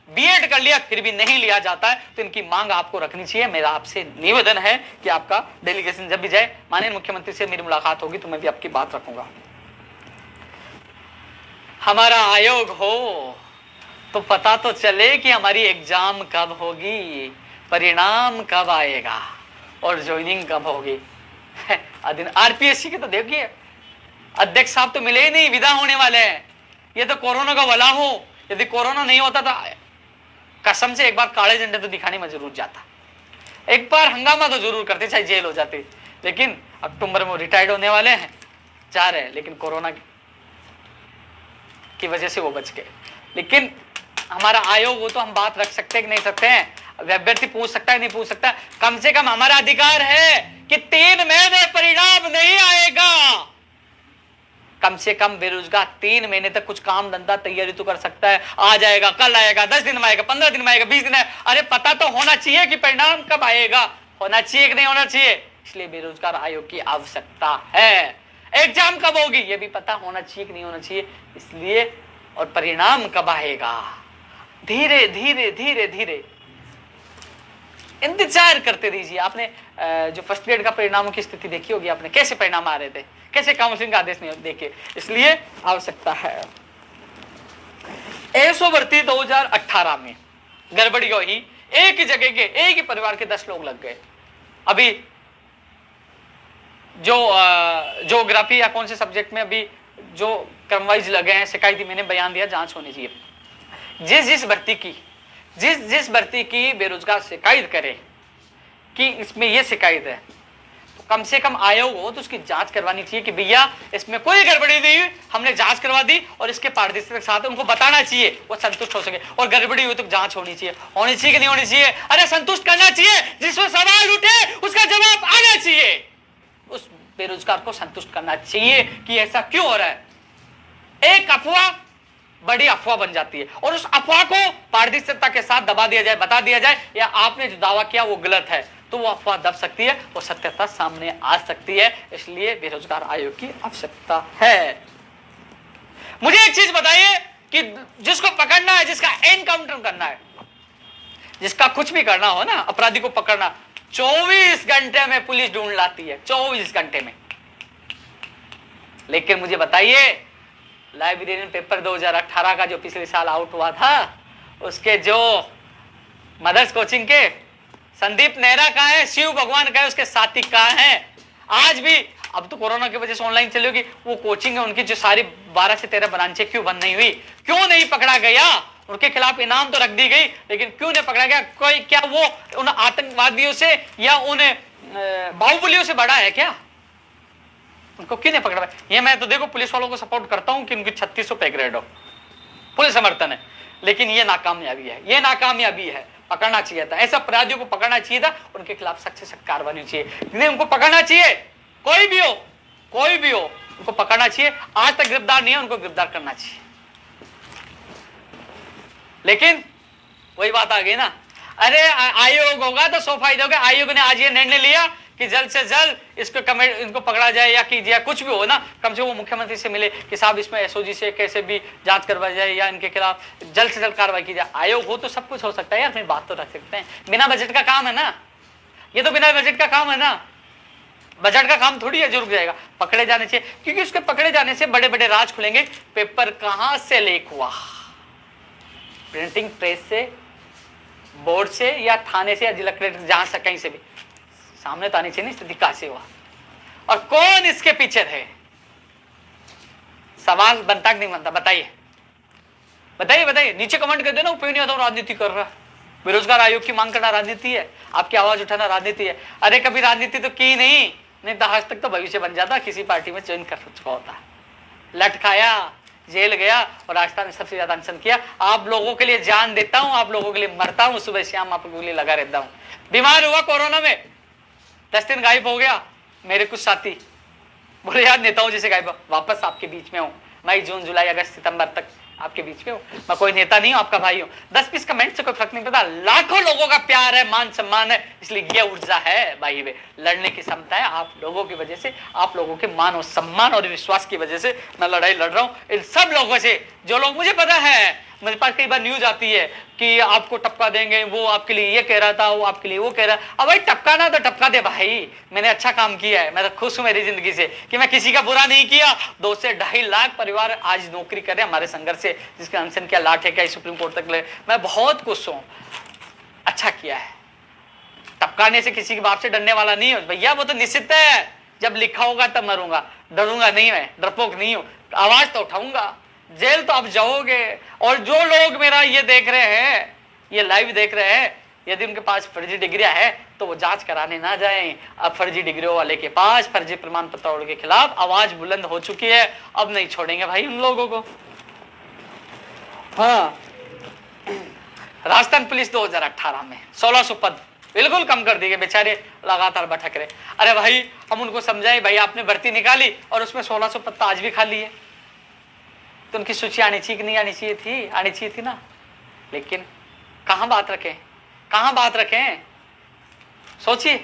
बीएड कर लिया फिर भी नहीं लिया जाता है, तो इनकी मांग आपको रखनी चाहिए। मेरा आपसे निवेदन है कि आपका डेलीगेशन जब भी जाए, माननीय मुख्यमंत्री से मेरी मुलाकात होगी तो मैं भी आपकी बात रखूंगा। हमारा आयोग हो तो पता तो चले कि हमारी एग्जाम कब होगी, परिणाम कब आएगा और ज्वाइनिंग कब होगी। आरपीएससी के तो देखिए अध्यक्ष साहब तो मिले ही नहीं, विदा होने वाले हैं। ये तो कोरोना का वला हो, यदि कोरोना नहीं होता तो कसम से एक बार काले झंडे तो दिखाने में जरूर जाता, एक बार हंगामा तो जरूर करते, चाहे जेल हो जाती। लेकिन अक्टूबर में रिटायर्ड होने वाले हैं, जा रहे हैं, लेकिन कोरोना की वजह से वो बच गए। लेकिन हमारा आयोग वो तो हम बात रख सकते हैं कि नहीं सकते हैं, अभ्यर्थी पूछ सकता है नहीं पूछ सकता, कम से कम हमारा अधिकार है कि 3 महीने परिणाम नहीं आएगा। कम से कम बेरोजगार 3 महीने तक कुछ काम धंधा तैयारी तो कर सकता है, आ जाएगा, कल आएगा, 10 दिन में आएगा, 15 दिन में आएगा, 20 दिन आएगा, अरे पता तो होना चाहिए कि परिणाम कब आएगा, होना चाहिए कि नहीं होना चाहिए। इसलिए बेरोजगार आयोग की आवश्यकता है। एग्जाम कब होगी ये भी पता होना चाहिए कि नहीं होना चाहिए, इसलिए, और परिणाम कब आएगा, धीरे धीरे धीरे धीरे इंतजार करते रहिए। आपने जो फर्स्ट ग्रेड का परिणामों की स्थिति देखी होगी, आपने कैसे परिणाम आ रहे थे, कैसे काउंसलिंग का आदेश नहीं देखे, इसलिए आवश्यकता है। एसओ भर्ती 2018 में गड़बड़ी को ही एक ही जगह के एक ही परिवार के 10 लोग लग गए। अभी जो ज्योग्राफी या कौन से सब्जेक्ट में अभी जो क्रमवाइज लगे हैं शिकायती, मैंने बयान दिया जांच होनी चाहिए। जिस भर्ती की बेरोजगार शिकायत करे कि इसमें यह शिकायत है, तो कम से कम आयोग हो तो उसकी जांच करवानी चाहिए कि भैया इसमें कोई गड़बड़ी नहीं हुई, हमने जांच करवा दी और इसके पारदर्शिता के साथ उनको बताना चाहिए, वो संतुष्ट हो सके। और गड़बड़ी हुई तो जांच होनी चाहिए कि नहीं होनी चाहिए? अरे संतुष्ट करना चाहिए, जिसमें सवाल उठे उसका जवाब आना चाहिए। उस बेरोजगार को संतुष्ट करना चाहिए कि ऐसा क्यों हो रहा है। एक अफवाह बड़ी अफवाह बन जाती है और उस अफवाह को पारदर्शिता के साथ दबा दिया जाए, बता दिया जाए या आपने जो दावा किया वो गलत है, तो वो अफवाह दब सकती है और सत्यता सामने आ सकती है। इसलिए बेरोजगार आयोग की आवश्यकता है। मुझे एक चीज बताइए कि जिसको पकड़ना है, जिसका एनकाउंटर करना है, जिसका कुछ भी करना हो ना, अपराधी को पकड़ना, 24 घंटे में पुलिस ढूंढ लाती है, 24 घंटे में। लेकिन मुझे बताइए, लाइब्रेरियन पेपर 2018 का जो पिछले साल आउट हुआ था, उसके जो मदर्स कोचिंग के संदीप नेहरा कहाँ है, शिव भगवान कहाँ है, उसके साथी कहाँ हैं? आज भी, अब तो कोरोना की वजह से ऑनलाइन चली होगी, वो कोचिंग है उनकी जो सारी 12 से 13 ब्रांचें क्यों बंद नहीं हुई? क्यों नहीं पकड़ा गया? उनके खिलाफ इनाम तो रख दी गई, लेकिन क्यों नहीं पकड़ा गया? कोई क्या वो उन आतंकवादियों से या उन बाहुबलियों से बड़ा है क्या? उनको क्यों नहीं पकड़ा? ये मैं तो देखो पुलिस वालों को सपोर्ट करता हूं कि उनकी 3600 पे ग्रेड हो, पुलिस समर्थन है, लेकिन ये नाकामयाबी है, ये नाकामयाबी है। पकड़ना चाहिए था, ऐसा अपराधियों को पकड़ना चाहिए था, उनके खिलाफ सख्त से सख्त कार्रवाई चाहिए। नहीं, उनको पकड़ना चाहिए, कोई भी हो उनको पकड़ना चाहिए। आज तक गिरफ्तार नहीं है, उनको गिरफ्तार करना चाहिए। लेकिन वही बात आ गई ना, अरे आयोग होगा तो 100 फायदे होगा। आयोग ने आज ये निर्णय लिया कि जल्द से जल्द इनको पकड़ा जाए या कीजिए, कुछ भी हो ना, कम से कम वो मुख्यमंत्री से मिले कि साहब इसमें एसओजी से कैसे भी जांच करवाई जाए या इनके खिलाफ जल्द से जल्द कार्रवाई की जाए। आयोग हो तो सब कुछ हो सकता है यार, अपनी बात तो रख सकते हैं। बिना बजट का काम है ना, ये तो बिना बजट का काम है ना, बजट का काम थोड़ी है जो रुक जाएगा। पकड़े जाने चाहिए, क्योंकि उसके पकड़े जाने से बड़े बड़े राज खुलेंगे। पेपर कहां से लीक हुआ, प्रिंटिंग प्रेस से, बोर्ड से या थाने से या जिला कलेक्टर, जहां से कहीं से भी सामने तो आनी चाहिए स्थिति कहां से हुआ और कौन इसके पीछे थे? सवाल बनता कि नहीं बनता? बताइए बताइए बताइए, नीचे कमेंट कर देना। उपयोग नहीं आता राजनीति कर रहा, बेरोजगार आयोग की मांग करना राजनीति है, आपकी आवाज उठाना राजनीति है। अरे कभी राजनीति तो की नहीं तो आज तक तो भविष्य बन जाता, किसी पार्टी में चयन कर चुका होता। लट खाया, जेल गया और राजस्थान में सबसे ज्यादा अनशन किया। आप लोगों के लिए जान देता हूं, आप लोगों के लिए मरता हूं, सुबह शाम आप लोगों के लिए लगा रहता हूं। बीमार हुआ कोरोना में, 10 दिन गायब हो गया। मेरे कुछ साथी बोले यार नेताओं जैसे गायब, वापस आपके बीच में हूं। मई जून जुलाई अगस्त सितंबर तक आपके बीच में हूं। मैं कोई नेता नहीं हूं, आपका भाई हूं। 10-20 कमेंट से कोई फर्क नहीं पड़ता। लाखों लोगों का प्यार है, मान सम्मान है, इसलिए ये ऊर्जा है भाई में, लड़ने की क्षमता है। आप लोगों की वजह से, आप लोगों के मान और सम्मान और विश्वास की वजह से मैं लड़ाई लड़ रहा हूं इन सब लोगों से। जो लोग, मुझे पता है, मेरे पास कई बार न्यूज आती है कि आपको टपका देंगे, वो आपके लिए ये कह रहा था, वो आपके लिए वो कह रहा। अब भाई टपकाना तो टपका दे भाई, मैंने अच्छा काम किया है, मैं तो खुश हूं मेरी जिंदगी से कि मैं किसी का बुरा नहीं किया। 2 से 2.5 लाख परिवार आज नौकरी कर रहे हैं हमारे संघर्ष से, जिसका अनशन किया, लाठ है क्या सुप्रीम कोर्ट तक ले। मैं बहुत खुश हूं, अच्छा किया है। टपकाने से किसी के बाप से डरने वाला नहीं है भैया, वो तो निश्चित है, जब लिखा होगा तब मरूंगा, डरूंगा नहीं, मैं डरपोक नहीं हूं, आवाज तो उठाऊंगा। जेल तो आप जाओगे। और जो लोग मेरा ये देख रहे हैं, ये लाइव देख रहे हैं, यदि उनके पास फर्जी डिग्रियां है तो वो जांच कराने ना जाएं। अब फर्जी डिग्रियों वाले के पास, फर्जी प्रमाण पत्रों के खिलाफ आवाज बुलंद हो चुकी है, अब नहीं छोड़ेंगे भाई उन लोगों को। हाँ, राजस्थान पुलिस 2018 में 1600 पद बिल्कुल कम कर दिए, बेचारे लगातार भटक रहे। अरे भाई हम उनको समझाएं, भाई आपने भर्ती निकाली और उसमें 1600 पद तो आज भी खाली है, तो उनकी सूची आनी चाहिए कि नहीं आनी चाहिए थी? आनी चाहिए थी ना। लेकिन कहां बात रखें, कहां बात रखें, सोचिए।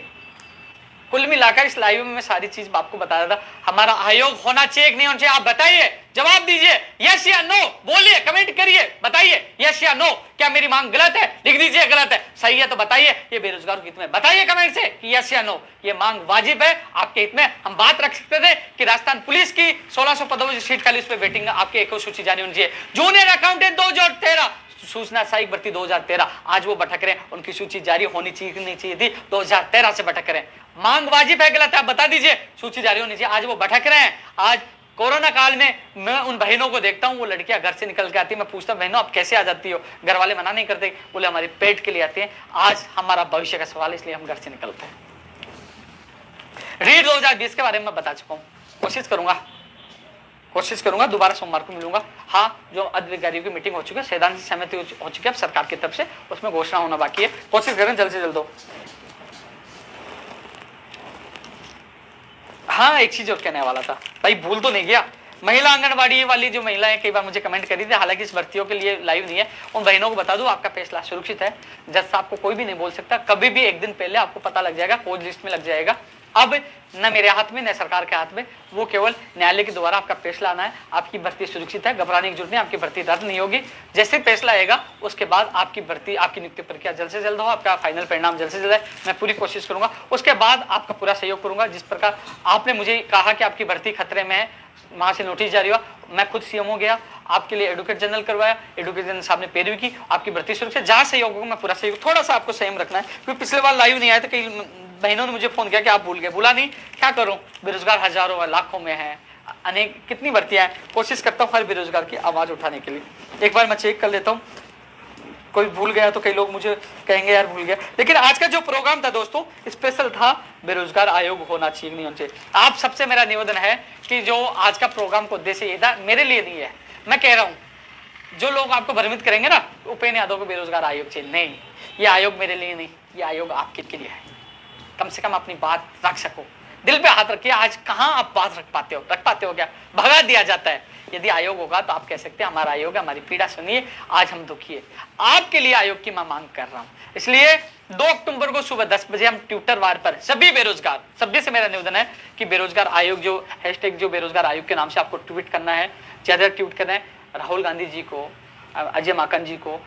कुल मिलाकर इस लाइव में मैं सारी चीज आपको बता रहा था। हमारा आयोग होना चाहिए कि नहीं होना चाहिए, आप बताइए। जवाब दीजिए, यस या नो, बोलिए, कमेंट करिए, बताइए यस या नो, क्या मेरी मांग गलत है? लिख दीजिए गलत है, सही है तो बताइए ये बेरोजगारों के हित में, बताइए कमेंट से कि यस या नो, ये मांग वाजिब है आपके हित में। हम बात रख सकते थे कि राजस्थान पुलिस की 1600 पदों की सीट खाली, उस पर वेटिंग आपके एक सूची जारी होनी चाहिए। जूनियर अकाउंटेंट 2013, सूचना सहायक भर्ती 2013, आज वो भटक रहे हैं, उनकी सूची जारी होनी चाहिए नहीं चाहिए थी, 2013 से भटक रहे हैं। मांग वाजिब है गलत है आप बता दीजिए, सूची जारी होनी चाहिए, आज वो भटक रहे हैं। आज कोरोना काल में मैं उन बहनों को देखता हूं, वो लड़कियां घर से निकल के आती है, मैं पूछता हूं बहनों आप कैसे आ जाती हो? घर वाले मना नहीं करते, बोले हमारे पेट के लिए आते हैं, आज हमारा भविष्य का सवाल इसलिए हम घर से निकलते हैं। रीड 2020 के बारे में बता चुका हूं, कोशिश करूंगा दोबारा सोमवार को मिलूंगा। हाँ, जो अधिकारियों की मीटिंग हो चुकी है, सैद्धांतिक सहमति हो चुकी है सरकार की तरफ से, उसमें घोषणा होना बाकी है, कोशिश करें जल्द से जल्द हो। हाँ, एक चीज और कहने वाला था भाई, भूल तो नहीं गया, महिला आंगनबाड़ी वाली जो महिलाएं कई बार मुझे कमेंट करी थी, हालांकि इस भर्तियों के लिए लाइव नहीं है, उन बहनों को बता दूं आपका फैसला सुरक्षित है। जज साहब को कोई भी नहीं बोल सकता, कभी भी एक दिन पहले आपको पता लग जाएगा, खोज लिस्ट में लग जाएगा। अब न मेरे हाथ में न सरकार के हाथ में, वो केवल न्यायालय के द्वारा आपका फैसला आना है। आपकी भर्ती सुरक्षित है, घबराने की जरूरत नहीं, आपकी भर्ती रद्द नहीं होगी। जैसे फैसला आएगा उसके बाद आपकी भर्ती, आपकी नियुक्ति प्रक्रिया जल्द से जल्द हो, आपका फाइनल परिणाम जल्द से जल्द है, मैं पूरी कोशिश करूंगा। उसके बाद आपका पूरा सहयोग करूंगा। जिस प्रकार आपने मुझे कहा कि आपकी भर्ती खतरे में है, वहां से नोटिस जारी हुआ, मैं खुद सीएम हो गया, आपके लिए एडवोकेट जनरल करवाया, एडवोकेट जनरल साहब ने पैरवी की, आपकी भर्ती सुरक्षित, जहां सहयोग होगा मैं पूरा सहयोग। थोड़ा सा आपको संयम रखना है, क्योंकि पिछले बार लाइव नहीं आया तो कई बहनों ने मुझे फोन किया कि आप भूल गए, भूला नहीं, क्या करूं, बेरोजगार हजारों लाखों में है, अनेक कितनी भर्तियां हैं, कोशिश करता हूं हर बेरोजगार की आवाज उठाने के लिए। एक बार मैं चेक कर लेता हूं, कोई भूल गया तो कई लोग मुझे कहेंगे यार भूल गया, लेकिन आज का जो प्रोग्राम था दोस्तों स्पेशल था, बेरोजगार आयोग होना चाहिए नहीं होना चाहिए। आप सबसे मेरा निवेदन है कि जो आज का प्रोग्राम का उद्देश्य ये था, मेरे लिए नहीं है, मैं कह रहा हूं जो लोग आपको भ्रमित करेंगे ना, उपेंद्र यादव को बेरोजगार आयोग चाहिए, नहीं, ये आयोग मेरे लिए नहीं, ये आयोग आपके लिए है। कम से कम अपनी बात रख सको, दिल पे हाथ रखिए। आज कहां आप बात रख पाते हो क्या? भगा दिया जाता है। यदि आयोग होगा तो आप कह सकते हैं हमारा आयोग है, हमारी पीड़ा सुनिए, आज हम दुखी है। आपके लिए आयोग की मैं मांग कर रहा हूं, इसलिए 2 अक्टूबर को सुबह 10 बजे हम ट्विटर वार पर सभी बेरोजगार, सभी से मेरा निवेदन है कि बेरोजगार आयोग जो हैशटैग जो बेरोजगार आयोग के नाम से आपको ट्वीट करना है, ज्यादा ट्वीट करना है, राहुल गांधी जी को, अजय माकन जी को,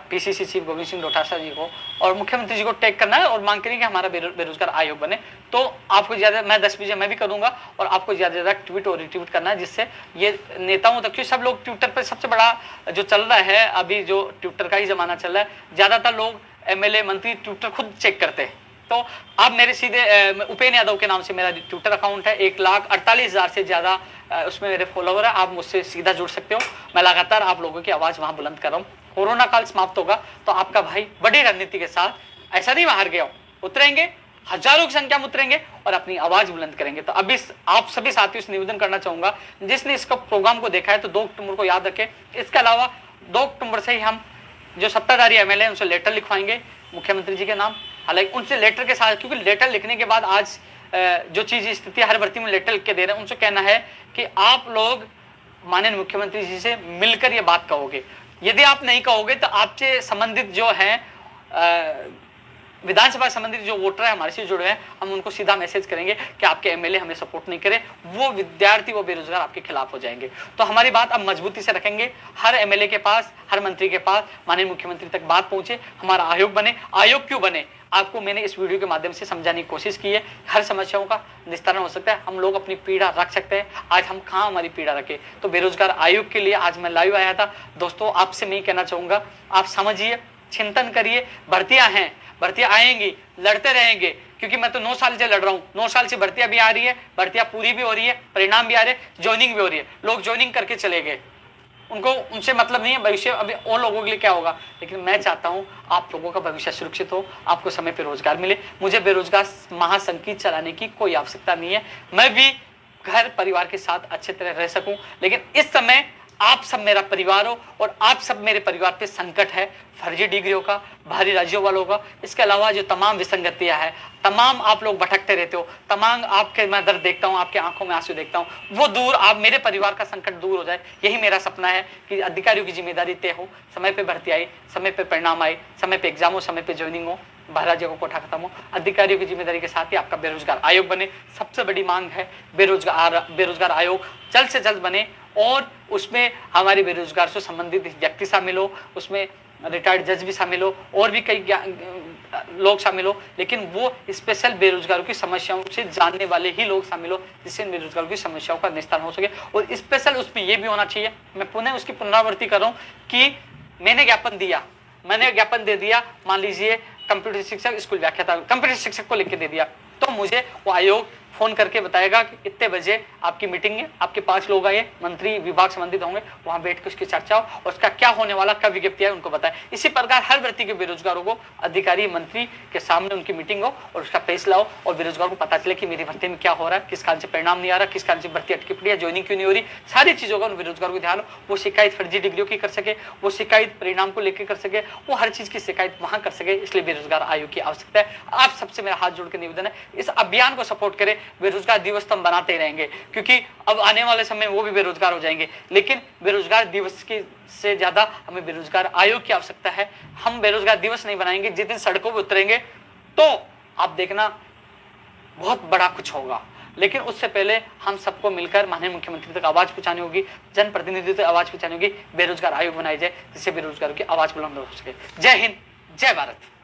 पीसीसी चीफ गोविंद सिंह डोटासरा जी को और मुख्यमंत्री जी को टैग करना है और मांग करेंगे कि हमारा बेरोजगार आयोग बने। तो आपको ज्यादा, मैं 10 बजे मैं भी करूंगा और आपको ज्यादा से ज्यादा ट्वीट और रिट्वीट करना है, जिससे ये नेताओं तक, क्योंकि सब लोग ट्विटर पर, सबसे बड़ा जो चल रहा है अभी, जो ट्विटर का ही जमाना चल रहा है, ज्यादातर लोग एमएलए मंत्री ट्विटर खुद चेक करते हैं। तो आप मेरे सीधे उपेंद्र यादव के नाम से मेरा ट्विटर अकाउंट है, 1,48,000 से ज्यादा उसमें मेरे फॉलोवर है, आप मुझसे सीधा जुड़ सकते हो। मैं लगातार आप लोगों की आवाज वहां बुलंद कर रहा हूँ। कोरोना काल समाप्त होगा तो आपका भाई बड़ी रणनीति के साथ, ऐसा नहीं हार गया, उतरेंगे, हजारों की संख्या में उतरेंगे और अपनी आवाज बुलंद करेंगे। तो अभी आप सभी साथियों से निवेदन करना चाहूंगा, जिसने इसका प्रोग्राम को देखा है तो 2 अक्टूबर को याद रखें। इसके अलावा 2 अक्टूबर से ही हम जो सत्ताधारी एमएलए हैं उनसे लेटर लिखवाएंगे मुख्यमंत्री जी के नाम। हालांकि उनसे लेटर के साथ, क्योंकि लेटर लिखने के बाद आज जो चीज स्थिति हर भर्ती में लेटर लिख के दे रहे हैं, उनसे कहना है कि आप लोग माननीय मुख्यमंत्री जी से मिलकर ये बात कहोगे। यदि आप नहीं कहोगे तो आपसे संबंधित जो है विधानसभा संबंधित जो वोटर है हमारे से जुड़े हैं, हम उनको सीधा मैसेज करेंगे कि आपके एमएलए हमें सपोर्ट नहीं करे, वो विद्यार्थी, वो बेरोजगार आपके खिलाफ हो जाएंगे। तो हमारी बात अब मजबूती से रखेंगे, हर एमएलए के पास, हर मंत्री के पास, माननीय मुख्यमंत्री तक बात पहुंचे, हमारा आयोग बने। आयोग क्यों बने, आपको मैंने इस वीडियो के माध्यम से समझाने की कोशिश की है। हर समस्याओं का निस्तारण हो सकता है, हम लोग अपनी पीड़ा रख सकते हैं। आज हम कहाँ हमारी पीड़ा रखें, तो बेरोजगार आयोग के लिए आज मैं लाइव आया था। दोस्तों आपसे मैं कहना चाहूंगा, आप समझिए, चिंतन करिए, भर्तियां हैं, भर्तियां आएंगी, लड़ते रहेंगे, क्योंकि मैं तो 9 साल से लड़ रहा हूँ, 9 साल से भर्तियां भी आ रही है, भर्तियां पूरी भी हो रही है, परिणाम भी आ रहे हैं, ज्वाइनिंग भी हो रही है। लोग ज्वाइनिंग करके चले गए, उनको उनसे मतलब नहीं है भविष्य अभी और लोगों के लिए क्या होगा, लेकिन मैं चाहता हूं आप लोगों का भविष्य सुरक्षित हो, आपको समय पर रोजगार मिले। मुझे बेरोजगार महासंघ चलाने की कोई आवश्यकता नहीं है, मैं भी घर परिवार के साथ अच्छे तरह रह सकूं, लेकिन इस समय आप सब मेरा परिवार हो और आप सब मेरे परिवार पे संकट है, फर्जी डिग्रियों का, बाहरी राज्यों वालों का, इसके अलावा जो तमाम विसंगतियां हैं, तमाम आप लोग भटकते रहते हो, तमाम आपके मैं दर्द देखता हूं, आपके आंखों में आंसू देखता हूं, वो दूर, आप मेरे परिवार का संकट दूर हो जाए, यही मेरा सपना है कि अधिकारियों की जिम्मेदारी तय हो, समय पे भर्ती आई, समय पे परिणाम आए, समय पे एग्जाम हो, समय पे ज्वाइनिंग हो, महाराजा को कोठा खत्म हो, अधिकारियों की जिम्मेदारी के साथ ही आपका बेरोजगार आयोग बने। सबसे बड़ी मांग है बेरोजगार आयोग जल्द से जल्द बने और उसमें हमारे बेरोजगार से संबंधित व्यक्ति शामिल हो, उसमें रिटायर्ड जज भी शामिल हो और भी कई लोग शामिल हो, लेकिन वो स्पेशल बेरोजगारों की समस्याओं से जानने वाले ही लोग शामिल हो, जिससे बेरोजगारों की समस्याओं का निस्तारण हो सके। और स्पेशल उसमें ये भी होना चाहिए, मैं पुनः उसकी पुनरावृत्ति कर रहा हूँ कि मैंने ज्ञापन दे दिया, मान लीजिए कंप्यूटर शिक्षक स्कूल व्याख्याता कंप्यूटर शिक्षक को लिख के दे दिया, तो मुझे वो आयोग फोन करके बताएगा कि इतने बजे आपकी मीटिंग है, आपके 5 लोग आए, मंत्री विभाग संबंधित होंगे, वहां बैठ के उसकी चर्चा हो और उसका क्या होने वाला, कब विज्ञप्ति है उनको बताए। इसी प्रकार हर वृत्ति के बेरोजगारों को अधिकारी मंत्री के सामने उनकी मीटिंग हो और उसका फैसला हो और बेरोजगार को पता चले कि मेरी भर्ती में क्या हो रहा है, किस कारण से परिणाम नहीं आ रहा, किस कारण से भर्ती अटकी पड़ी है, ज्वाइनिंग क्यों नहीं हो रही, सारी चीजों का उन बेरोजगार को ध्यान हो। वो शिकायत फर्जी डिग्रियों की कर सके, वो शिकायत परिणाम को लेकर कर सके, वो हर चीज की शिकायत वहां कर सके। इसलिए बेरोजगार आयोग की आवश्यकता है। आप सबसे मेरा हाथ जोड़ के निवेदन है, इस अभियान को सपोर्ट करें। बेरोजगार दिवस तो हम बनाते ही रहेंगे, क्योंकि अब आने वाले समय में वो भी बेरोजगार हो जाएंगे, लेकिन बेरोजगार दिवस की से ज्यादा हमें बेरोजगार आयोग की आवश्यकता है। हम बेरोजगार दिवस नहीं बनाएंगे, जिस दिन सड़कों पर उतरेंगे तो आप देखना बहुत बड़ा कुछ होगा। लेकिन उससे पहले हम सबको मिलकर माननीय मुख्यमंत्री तक आवाज पहुंचानी होगी, जनप्रतिनिधि तक आवाज पहुंचानी होगी, बेरोजगार आयोग बनाई जाए जिससे बेरोजगारों की आवाज बुलंद हो सके। जय हिंद, जय भारत।